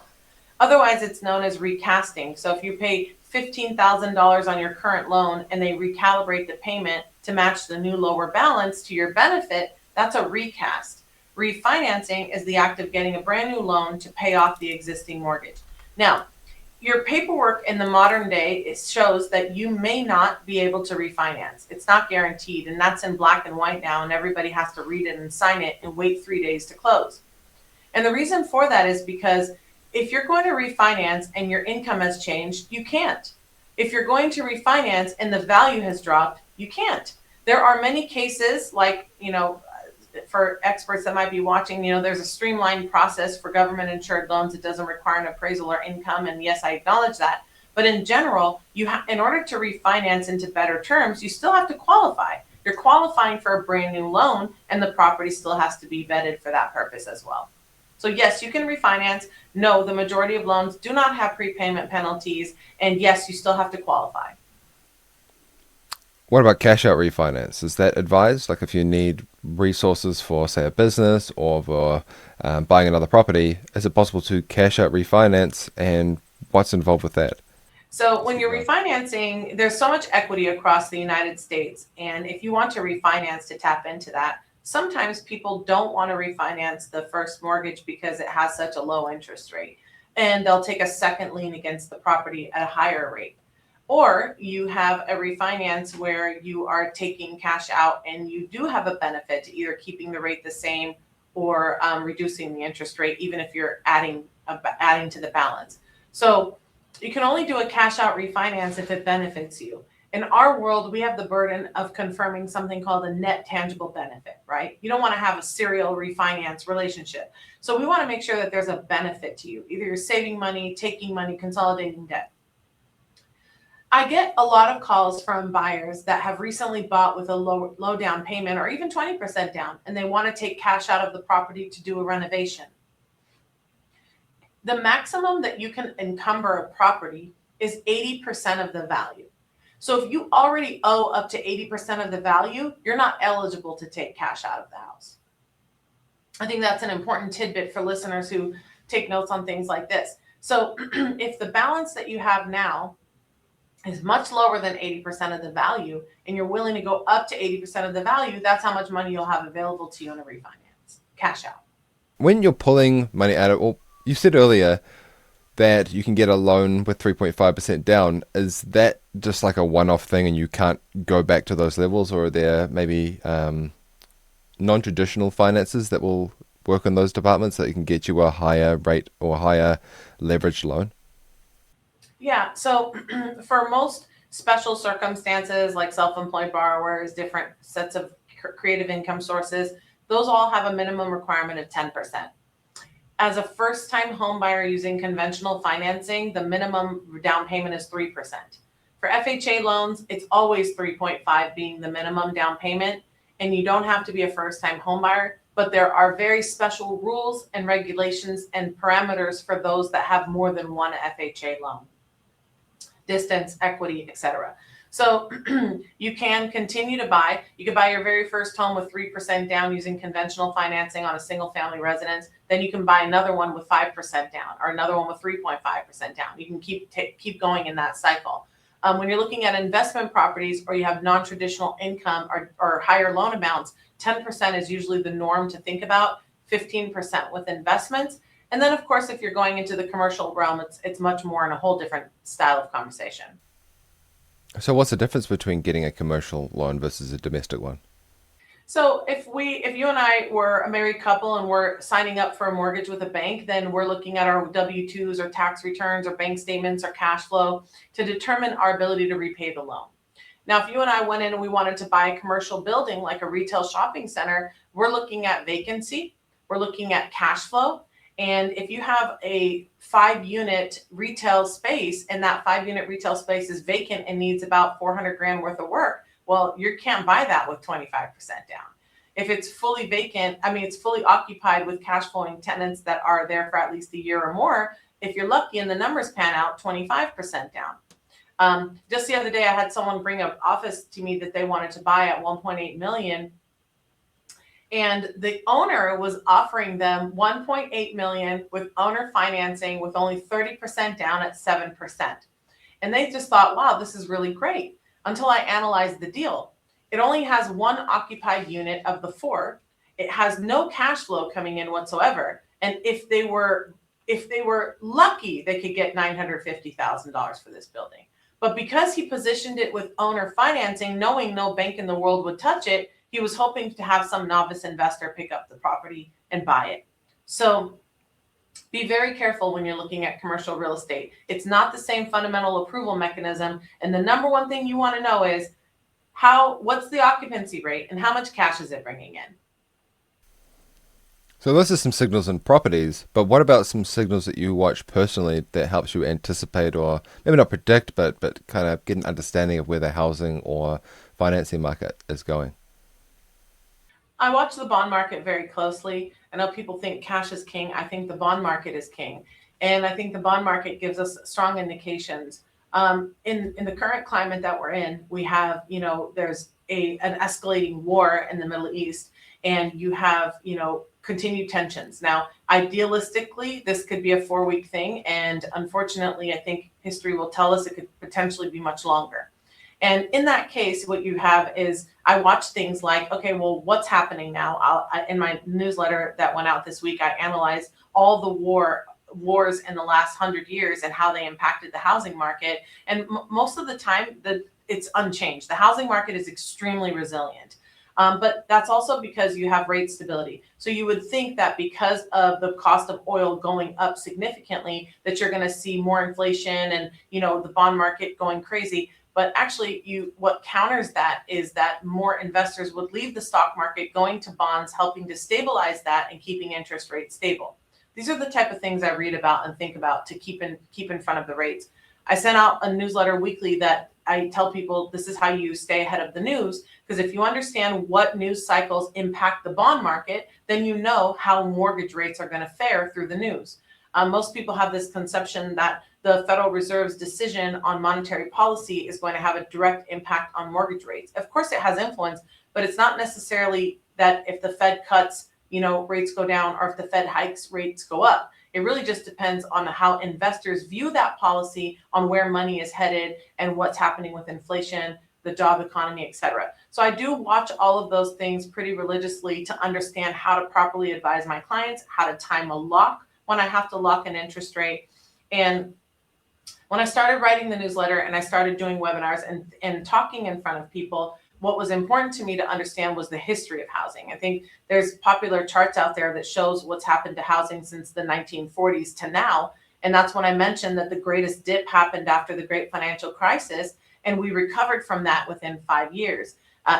Otherwise, it's known as recasting. So if you pay $15,000 on your current loan and they recalibrate the payment to match the new lower balance to your benefit, that's a recast. Refinancing is the act of getting a brand new loan to pay off the existing mortgage. Now, your paperwork in the modern day shows that you may not be able to refinance. It's not guaranteed, and that's in black and white now, and everybody has to read it and sign it and wait 3 days to close. And the reason for that is because if you're going to refinance and your income has changed, you can't. If you're going to refinance and the value has dropped, you can't. There are many cases like, for experts that might be watching, there's a streamlined process for government insured loans. It doesn't require an appraisal or income. And yes, I acknowledge that. But in general, in order to refinance into better terms, you still have to qualify. You're qualifying for a brand new loan, and the property still has to be vetted for that purpose as well. So yes, you can refinance. No, the majority of loans do not have prepayment penalties. And yes, you still have to qualify. What about cash out refinance? Is that advised? Like if you need resources for, say, a business or for buying another property, is it possible to cash out refinance, and what's involved with that? So when you're refinancing, there's so much equity across the United States. And if you want to refinance to tap into that, sometimes people don't want to refinance the first mortgage because it has such a low interest rate, and they'll take a second lien against the property at a higher rate. Or you have a refinance where you are taking cash out and you do have a benefit to either keeping the rate the same or reducing the interest rate, even if you're adding to the balance. So you can only do a cash out refinance if it benefits you. In our world, we have the burden of confirming something called a net tangible benefit, right? You don't want to have a serial refinance relationship. So we want to make sure that there's a benefit to you. Either you're saving money, taking money, consolidating debt. I get a lot of calls from buyers that have recently bought with a low down payment or even 20% down, and they want to take cash out of the property to do a renovation. The maximum that you can encumber a property is 80% of the value. So if you already owe up to 80% of the value, you're not eligible to take cash out of the house. I think that's an important tidbit for listeners who take notes on things like this. So if the balance that you have now is much lower than 80% of the value, and you're willing to go up to 80% of the value, that's how much money you'll have available to you in a refinance, cash out. When you're pulling money out of, well, you said earlier that you can get a loan with 3.5% down. Is that just like a one-off thing and you can't go back to those levels, or are there maybe non-traditional finances that will work in those departments that you can get you a higher rate or higher leverage loan? Yeah, so for most special circumstances like self-employed borrowers, different sets of creative income sources, those all have a minimum requirement of 10%. As a first-time home buyer using conventional financing, the minimum down payment is 3%. For FHA loans, it's always 3.5 being the minimum down payment, and you don't have to be a first-time home buyer, but there are very special rules and regulations and parameters for those that have more than one FHA loan. Distance, equity, etc. So you can continue to buy. You can buy your very first home with 3% down using conventional financing on a single family residence. Then you can buy another one with 5% down, or another one with 3.5% down. You can keep going in that cycle. When you're looking at investment properties or you have non-traditional income or higher loan amounts, 10% is usually the norm to think about, 15% with investments. And then, of course, if you're going into the commercial realm, it's much more in a whole different style of conversation. So what's the difference between getting a commercial loan versus a domestic one? So if you and I were a married couple and we're signing up for a mortgage with a bank, then we're looking at our W-2s or tax returns or bank statements or cash flow to determine our ability to repay the loan. Now, if you and I went in and we wanted to buy a commercial building like a retail shopping center, we're looking at vacancy, we're looking at cash flow. And if you have a 5-unit retail space and that 5-unit retail space is vacant and needs about 400 grand worth of work, well, you can't buy that with 25% down. If it's fully vacant, it's fully occupied with cash flowing tenants that are there for at least a year or more. If you're lucky and the numbers pan out, 25% down. Just the other day, I had someone bring an office to me that they wanted to buy at 1.8 million. And the owner was offering them 1.8 million with owner financing with only 30% down at 7%. And they just thought, wow, this is really great, until I analyzed the deal. It only has one occupied unit of the 4. It has no cash flow coming in whatsoever. And if they were lucky, they could get $950,000 for this building. But because he positioned it with owner financing, knowing no bank in the world would touch it, he was hoping to have some novice investor pick up the property and buy it. So be very careful when you're looking at commercial real estate. It's not the same fundamental approval mechanism. And the number one thing you want to know is what's the occupancy rate and how much cash is it bringing in? So those are some signals in properties, but what about some signals that you watch personally that helps you anticipate, or maybe not predict, but kind of get an understanding of where the housing or financing market is going? I watch the bond market very closely. I know people think cash is king. I think the bond market is king. And I think the bond market gives us strong indications. In the current climate that we're in, we have, there's an escalating war in the Middle East, and you have, continued tensions. Now, idealistically, this could be a 4-week thing. And unfortunately, I think history will tell us it could potentially be much longer. And in that case, what you have is I watch things like, okay, well, what's happening now? In my newsletter that went out this week, I analyzed all the wars in the last 100 years and how they impacted the housing market. And most of the time, it's unchanged. The housing market is extremely resilient. But that's also because you have rate stability. So you would think that because of the cost of oil going up significantly, that you're going to see more inflation and, the bond market going crazy. But actually, what counters that is that more investors would leave the stock market, going to bonds, helping to stabilize that and keeping interest rates stable. These are the type of things I read about and think about to keep in front of the rates. I sent out a newsletter weekly that I tell people this is how you stay ahead of the news, because if you understand what news cycles impact the bond market, then you know how mortgage rates are going to fare through the news. Most people have this conception that the Federal Reserve's decision on monetary policy is going to have a direct impact on mortgage rates. Of course, it has influence, but it's not necessarily that if the Fed cuts, rates go down, or if the Fed hikes, rates go up. It really just depends on how investors view that policy, on where money is headed and what's happening with inflation, the job economy, etc. So I do watch all of those things pretty religiously to understand how to properly advise my clients, how to time a lock when I have to lock an interest rate. And when I started writing the newsletter and I started doing webinars and talking in front of people, what was important to me to understand was the history of housing. I think there's popular charts out there that shows what's happened to housing since the 1940s to now. And that's when I mentioned that the greatest dip happened after the great financial crisis, and we recovered from that within 5 years.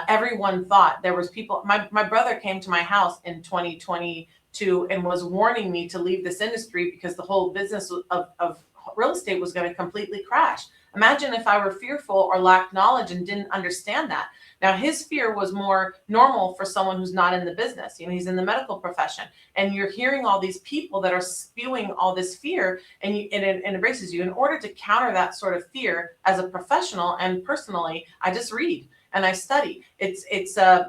Everyone thought there was people. My brother came to my house in 2022 and was warning me to leave this industry because the whole business of real estate was going to completely crash. Imagine if I were fearful or lacked knowledge and didn't understand that. Now, his fear was more normal for someone who's not in the business. He's in the medical profession, and you're hearing all these people that are spewing all this fear, and it embraces you. In order to counter that sort of fear as a professional and personally, I just read and I study. It's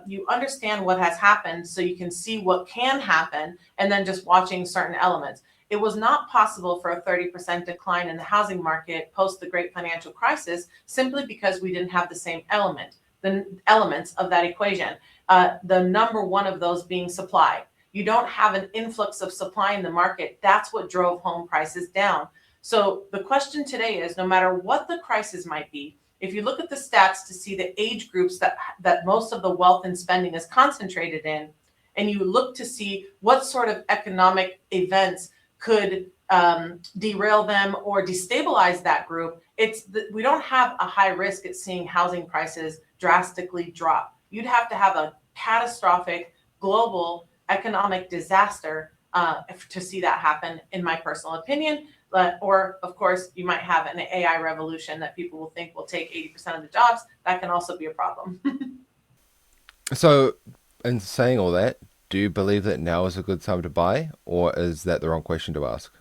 you understand what has happened so you can see what can happen, and then just watching certain elements. It was not possible for a 30% decline in the housing market post the great financial crisis simply because we didn't have the same the elements of that equation. The number one of those being supply. You don't have an influx of supply in the market. That's what drove home prices down. So the question today is, no matter what the crisis might be, if you look at the stats to see the age groups that most of the wealth and spending is concentrated in, and you look to see what sort of economic events could derail them or destabilize that group, we don't have a high risk at seeing housing prices drastically drop. You'd have to have a catastrophic global economic disaster to see that happen, in my personal opinion. Or, of course, you might have an AI revolution that people will think will take 80% of the jobs. That can also be a problem. So, in saying all that, do you believe that now is a good time to buy, or is that the wrong question to ask?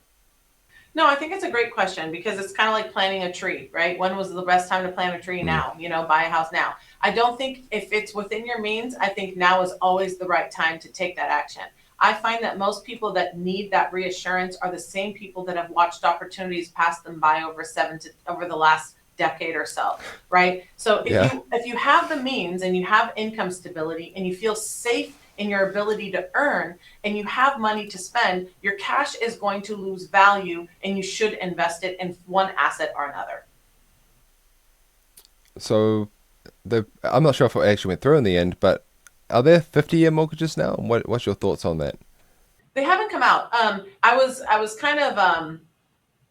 No, I think it's a great question, because it's kind of like planting a tree, right? When was the best time to plant a tree? Now, buy a house now. I don't think, if it's within your means, I think now is always the right time to take that action. I find that most people that need that reassurance are the same people that have watched opportunities pass them by over the last decade or so, right? So if you have the means and you have income stability and you feel safe in your ability to earn and you have money to spend, your cash is going to lose value, and you should invest it in one asset or another. So, I'm not sure if it actually went through in the end, but are there 50-year mortgages now? What's your thoughts on that? They haven't come out. I was kind of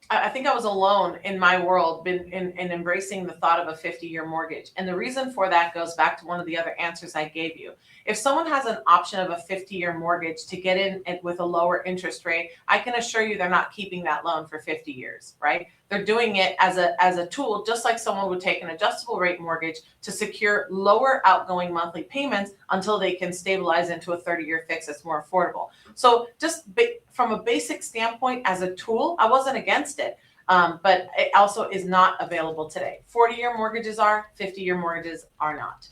I think I was alone in my world in embracing the thought of a 50-year mortgage. And the reason for that goes back to one of the other answers I gave you. If someone has an option of a 50-year mortgage to get in with a lower interest rate, I can assure you they're not keeping that loan for 50 years, right? They're doing it as a tool, just like someone would take an adjustable rate mortgage to secure lower outgoing monthly payments until they can stabilize into a 30-year fix that's more affordable. So just from a basic standpoint, as a tool, I wasn't against it. But it also is not available today. 40-year mortgages are, 50-year mortgages are not.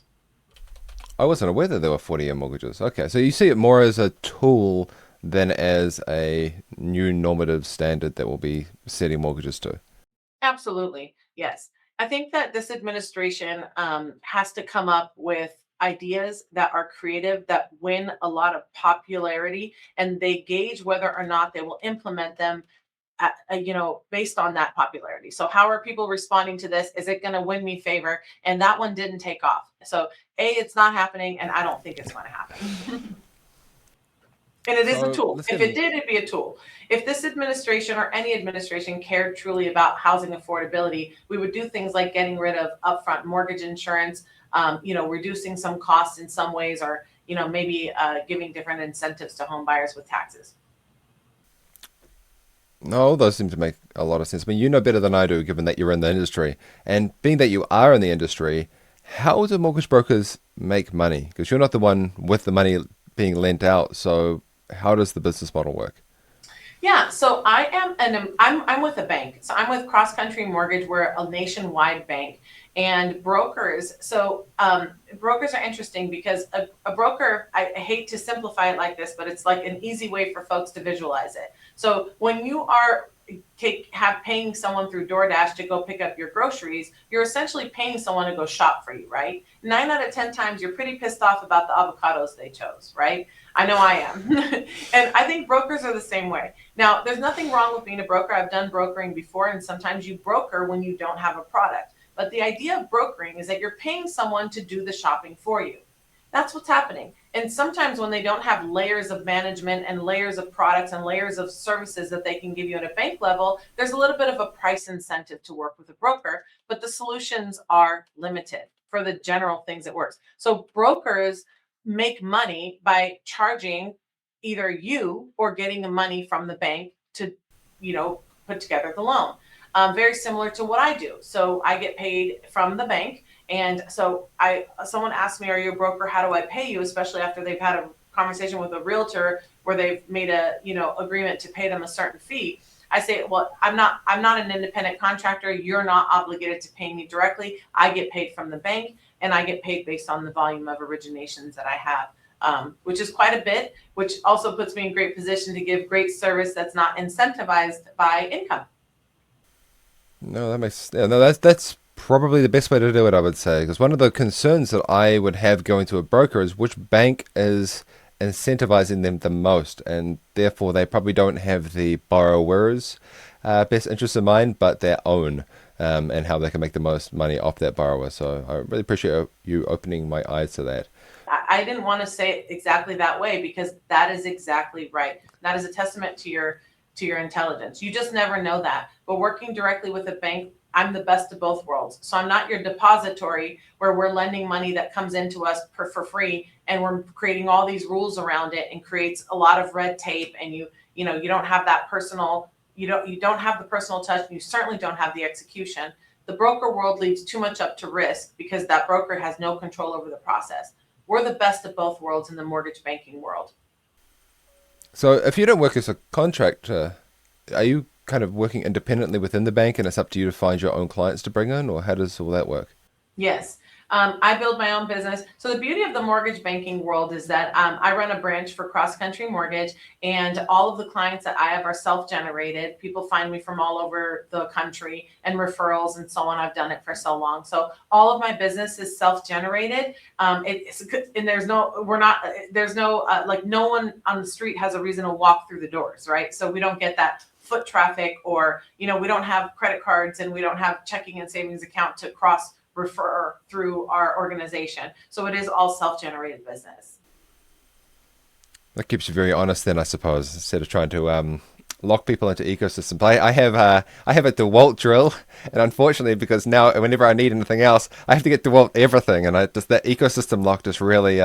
I wasn't aware that there were 40-year mortgages. Okay, so you see it more as a tool than as a new normative standard that will be setting mortgages to. Absolutely, yes. I think that this administration has to come up with ideas that are creative, that win a lot of popularity, and they gauge whether or not they will implement them based on that popularity. So how are people responding to this? Is it going to win me favor? And that one didn't take off. So it's not happening, and I don't think it's going to happen. And it is a tool. If it did, it'd be a tool. If this administration or any administration cared truly about housing affordability, we would do things like getting rid of upfront mortgage insurance, reducing some costs in some ways, or maybe giving different incentives to home buyers with taxes. No, those seem to make a lot of sense. I mean, you know better than I do, given that you're in the industry. And being that you are in the industry, how do mortgage brokers make money? Because you're not the one with the money being lent out. So how does the business model work? Yeah, so I'm with a bank. So I'm with Cross Country Mortgage. We're a nationwide bank. And brokers, brokers are interesting because a broker, I hate to simplify it like this, but it's like an easy way for folks to visualize it. So when you are paying someone through DoorDash to go pick up your groceries, you're essentially paying someone to go shop for you, right? 9 out of 10 times, you're pretty pissed off about the avocados they chose, right? I know I am. And I think brokers are the same way. Now, there's nothing wrong with being a broker. I've done brokering before, and sometimes you broker when you don't have a product. But the idea of brokering is that you're paying someone to do the shopping for you. That's what's happening. And sometimes when they don't have layers of management and layers of products and layers of services that they can give you at a bank level, there's a little bit of a price incentive to work with a broker, but the solutions are limited for the general things that works. So brokers make money by charging either you or getting the money from the bank to, put together the loan. Very similar to what I do. So I get paid from the bank. And so someone asked me, are you a broker? How do I pay you? Especially after they've had a conversation with a realtor where they've made a, agreement to pay them a certain fee. I say, well, I'm not an independent contractor. You're not obligated to pay me directly. I get paid from the bank, and I get paid based on the volume of originations that I have, which is quite a bit, which also puts me in great position to give great service that's not incentivized by income. No, that's probably the best way to do it, I would say, because one of the concerns that I would have going to a broker is which bank is incentivizing them the most, and therefore they probably don't have the borrower's best interest in mind, but their own, and how they can make the most money off that borrower. So I really appreciate you opening my eyes to that. I didn't want to say it exactly that way because that is exactly right. That is a testament to your intelligence. You just never know that. But working directly with a bank, I'm the best of both worlds. So I'm not your depository where we're lending money that comes into us for free, and we're creating all these rules around it and creates a lot of red tape, and you don't have that personal, you don't have the personal touch, and you certainly don't have the execution. The broker world leaves too much up to risk because that broker has no control over the process. We're the best of both worlds in the mortgage banking world. So if you don't work as a contractor, are you kind of working independently within the bank and it's up to you to find your own clients to bring in, or how does all that work? Yes. I build my own business. So the beauty of the mortgage banking world is that I run a branch for Cross Country Mortgage, and all of the clients that I have are self-generated. People find me from all over the country and referrals and so on. I've done it for so long. So all of my business is self-generated. And there's no one on the street has a reason to walk through the doors, right? So we don't get that foot traffic, or, we don't have credit cards and we don't have checking and savings account to cross refer through our organization. So it is all self-generated business. That keeps you very honest then, I suppose, instead of trying to lock people into ecosystems. I have a DeWalt drill, and unfortunately, because now whenever I need anything else, I have to get DeWalt everything, and that ecosystem lock just really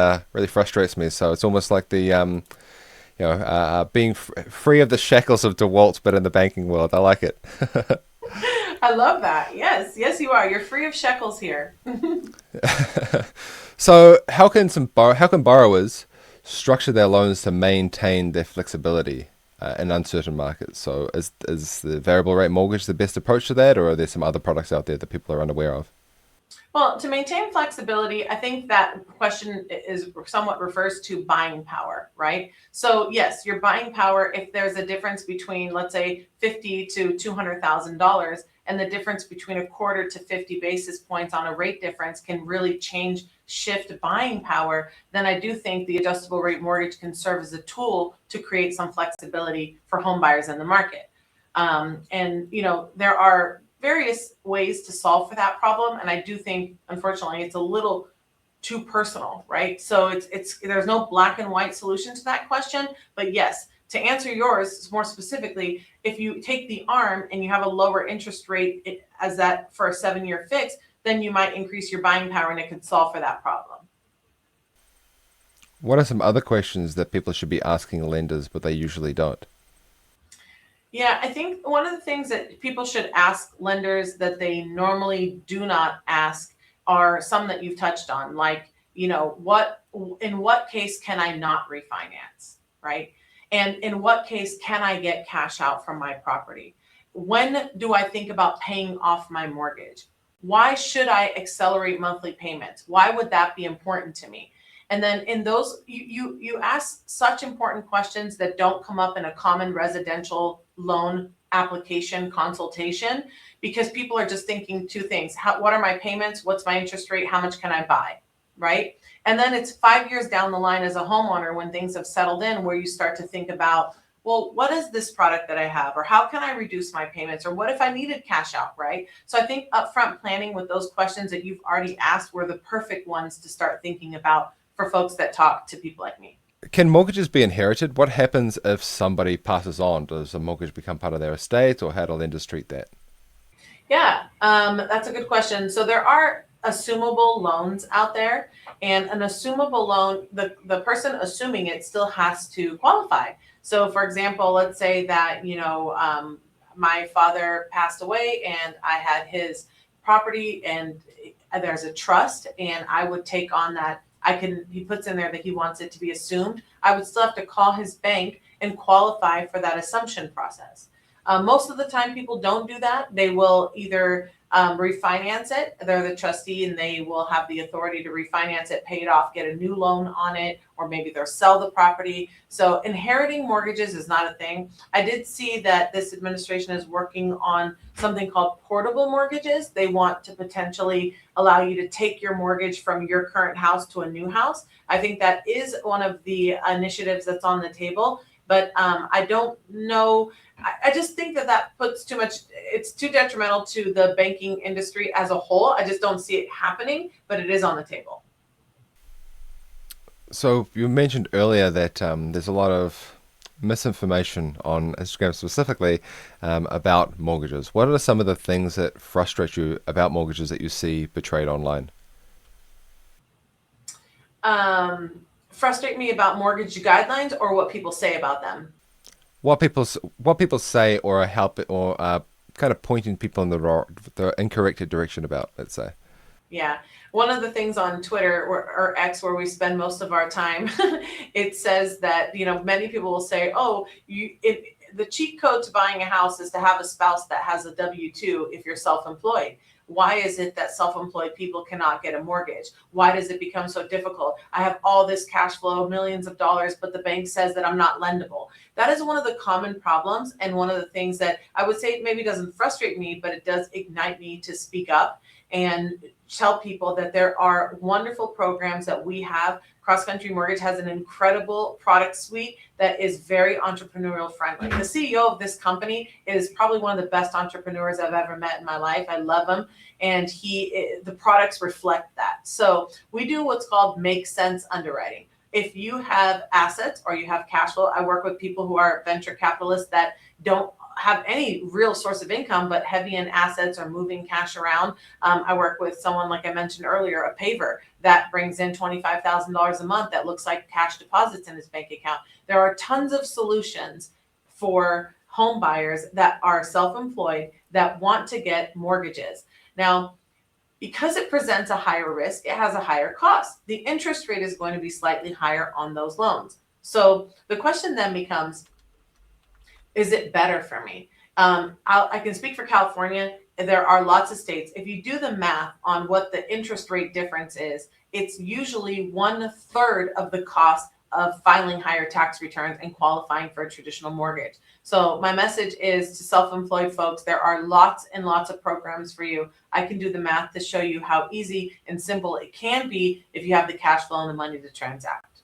frustrates me. So it's almost like the being free of the shackles of DeWalt, but in the banking world. I like it. I love that. Yes, you are. You're free of shekels here. So how can borrowers structure their loans to maintain their flexibility in uncertain markets? So is the variable rate mortgage the best approach to that, or are there some other products out there that people are unaware of? Well, to maintain flexibility, I think that question somewhat refers to buying power, right? So yes, your buying power, if there's a difference between, let's say, $50,000 to $200,000, and the difference between a quarter to 50 basis points on a rate difference can really shift buying power, then I do think the adjustable rate mortgage can serve as a tool to create some flexibility for home buyers in the market. There are various ways to solve for that problem, and I do think, unfortunately, it's a little too personal, right? So there's no black and white solution to that question. But yes, to answer yours more specifically, if you take the ARM and you have a lower interest rate as that for a 7-year fix, then you might increase your buying power, and it could solve for that problem. What are some other questions that people should be asking lenders, but they usually don't? Yeah, I think one of the things that people should ask lenders that they normally do not ask are some that you've touched on, like, in what case can I not refinance, right? And in what case can I get cash out from my property? When do I think about paying off my mortgage? Why should I accelerate monthly payments? Why would that be important to me? And then in those, you ask such important questions that don't come up in a common residential loan application consultation, because people are just thinking two things. What are my payments? What's my interest rate? How much can I buy? Right? And then it's 5 years down the line as a homeowner, when things have settled in, where you start to think about, well, what is this product that I have? Or how can I reduce my payments? Or what if I needed cash out, right? So I think upfront planning with those questions that you've already asked were the perfect ones to start thinking about for folks that talk to people like me. Can mortgages be inherited? What happens if somebody passes on? Does a mortgage become part of their estate, or how do lenders treat that? Yeah, that's a good question. So there are assumable loans out there, and an assumable loan, the person assuming it still has to qualify. So for example, let's say that, my father passed away and I had his property and there's a trust and I would take on that. He puts in there that he wants it to be assumed. I would still have to call his bank and qualify for that assumption process. Most of the time, people don't do that. They will either refinance it. They're the trustee and they will have the authority to refinance it, pay it off, get a new loan on it, or maybe they'll sell the property. So inheriting mortgages is not a thing. I did see that this administration is working on something called portable mortgages. They want to potentially allow you to take your mortgage from your current house to a new house. I think that is one of the initiatives that's on the table, but I don't know. I just think that puts too much, it's too detrimental to the banking industry as a whole. I just don't see it happening, but it is on the table. So you mentioned earlier that there's a lot of misinformation on Instagram specifically about mortgages. What are some of the things that frustrate you about mortgages that you see portrayed online? Frustrate me about mortgage guidelines or what people say about them? What people say or kind of pointing people in the incorrect direction about, let's say. Yeah. One of the things on Twitter or X where we spend most of our time, it says that, many people will say, oh, the cheat code to buying a house is to have a spouse that has a W-2 if you're self-employed. Why is it that self-employed people cannot get a mortgage? Why does it become so difficult? I have all this cash flow, millions of dollars, but the bank says that I'm not lendable. That is one of the common problems and one of the things that I would say maybe doesn't frustrate me, but it does ignite me to speak up and tell people that there are wonderful programs that we have. Cross Country Mortgage has an incredible product suite that is very entrepreneurial friendly. The CEO of this company is probably one of the best entrepreneurs I've ever met in my life. I love him. And the products reflect that. So we do what's called make sense underwriting. If you have assets or you have cash flow, I work with people who are venture capitalists that don't have any real source of income, but heavy in assets or moving cash around. I work with someone, like I mentioned earlier, a paver that brings in $25,000 a month that looks like cash deposits in his bank account. There are tons of solutions for home buyers that are self-employed that want to get mortgages. Now, because it presents a higher risk, it has a higher cost. The interest rate is going to be slightly higher on those loans. So the question then becomes, is it better for me? I can speak for California. There are lots of states. If you do the math on what the interest rate difference is, it's usually 1/3 of the cost of filing higher tax returns and qualifying for a traditional mortgage. So my message is to self-employed folks, there are lots and lots of programs for you. I can do the math to show you how easy and simple it can be if you have the cash flow and the money to transact.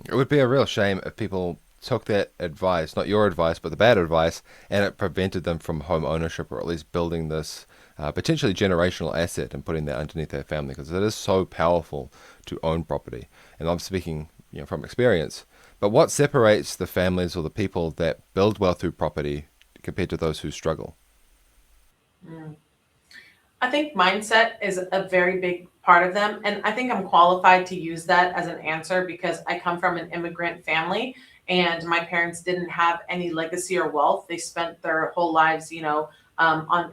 It would be a real shame if people took that advice, not your advice, but the bad advice, and it prevented them from home ownership, or at least building this potentially generational asset and putting that underneath their family, because it is so powerful to own property. And I'm speaking from experience. But what separates the families or the people that build wealth through property compared to those who struggle? I think mindset is a very big part of them. And I think I'm qualified to use that as an answer because I come from an immigrant family and my parents didn't have any legacy or wealth. They spent their whole lives,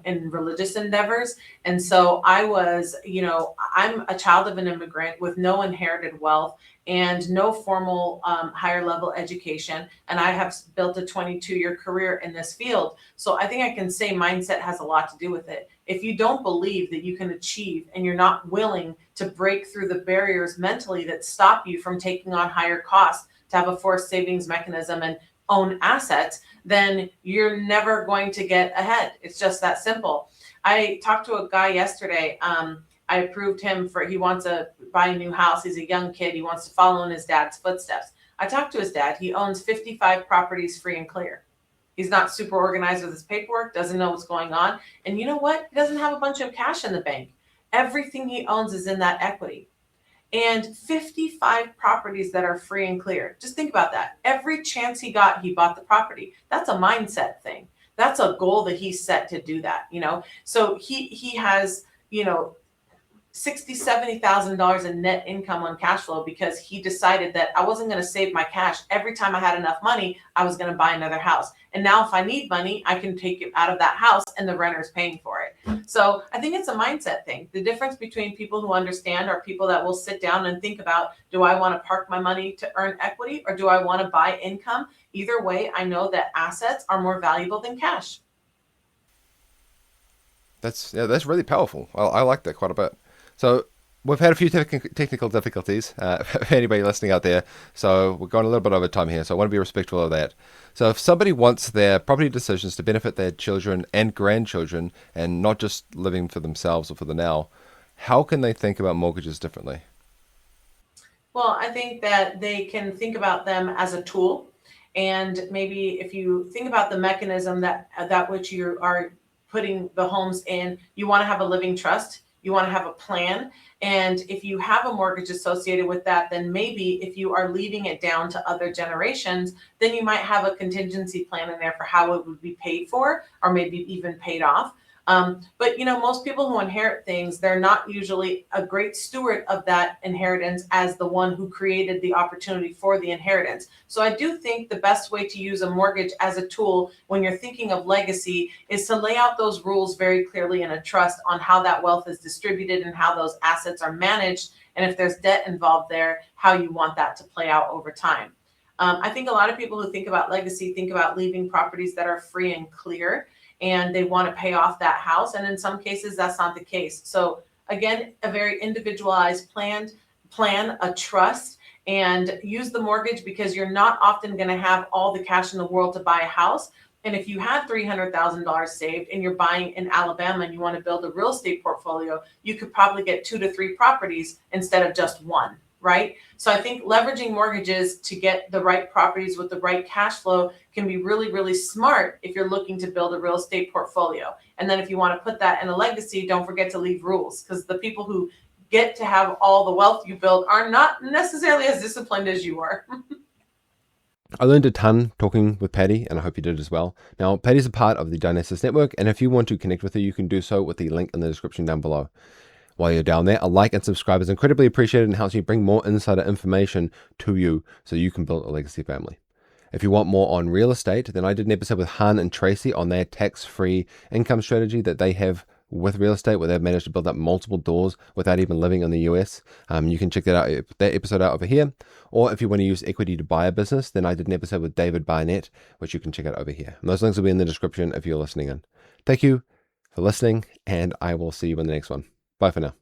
in religious endeavors. And so I'm a child of an immigrant with no inherited wealth and no formal higher level education. And I have built a 22-year career in this field. So I think I can say mindset has a lot to do with it. If you don't believe that you can achieve and you're not willing to break through the barriers mentally that stop you from taking on higher costs to have a forced savings mechanism and own assets, then you're never going to get ahead. It's just that simple. I talked to a guy yesterday. I approved him he wants to buy a new house. He's a young kid. He wants to follow in his dad's footsteps. I talked to his dad. He owns 55 properties free and clear. He's not super organized with his paperwork, doesn't know what's going on. And you know what? He doesn't have a bunch of cash in the bank. Everything he owns is in that equity. and 55 properties that are free and clear. Just think about that. Every chance he got, he bought the property. That's a mindset thing. That's a goal that he set to do that, So he has, $60,000-$70,000 in net income on cash flow because he decided that I wasn't going to save my cash. Every time I had enough money, I was going to buy another house. And now if I need money, I can take it out of that house and the renter is paying for it. So I think it's a mindset thing. The difference between people who understand are people that will sit down and think about, do I want to park my money to earn equity or do I want to buy income? Either way, I know that assets are more valuable than cash. That's really powerful. I like that quite a bit. So we've had a few technical difficulties for anybody listening out there. So we're going a little bit over time here. So I want to be respectful of that. So if somebody wants their property decisions to benefit their children and grandchildren and not just living for themselves or for the now, how can they think about mortgages differently? Well, I think that they can think about them as a tool. And maybe if you think about the mechanism that which you are putting the homes in, you want to have a living trust, you want to have a plan. And if you have a mortgage associated with that, then maybe if you are leaving it down to other generations, then you might have a contingency plan in there for how it would be paid for, or maybe even paid off. But most people who inherit things, they're not usually a great steward of that inheritance as the one who created the opportunity for the inheritance. So I do think the best way to use a mortgage as a tool when you're thinking of legacy is to lay out those rules very clearly in a trust on how that wealth is distributed and how those assets are managed. And if there's debt involved there, how you want that to play out over time. I think a lot of people who think about legacy think about leaving properties that are free and clear, and they want to pay off that house. And in some cases, that's not the case. So again, a very individualized plan, a trust, and use the mortgage because you're not often going to have all the cash in the world to buy a house. And if you had $300,000 saved and you're buying in Alabama and you want to build a real estate portfolio, you could probably get 2 to 3 properties instead of just one. Right? So I think leveraging mortgages to get the right properties with the right cash flow can be really, really smart if you're looking to build a real estate portfolio. And then if you want to put that in a legacy, don't forget to leave rules, because the people who get to have all the wealth you build are not necessarily as disciplined as you are. I learned a ton talking with Padi, and I hope you did as well. Now, Padi's a part of the Dynesis network, and if you want to connect with her, you can do so with the link in the description down below. While you're down there, a like and subscribe is incredibly appreciated and helps me bring more insider information to you so you can build a legacy family. If you want more on real estate, then I did an episode with Han and Tracy on their tax-free income strategy that they have with real estate, where they've managed to build up multiple doors without even living in the US. You can check that episode out over here. Or if you want to use equity to buy a business, then I did an episode with David Barnett, which you can check out over here. And those links will be in the description if you're listening in. Thank you for listening, and I will see you in the next one. Bye for now.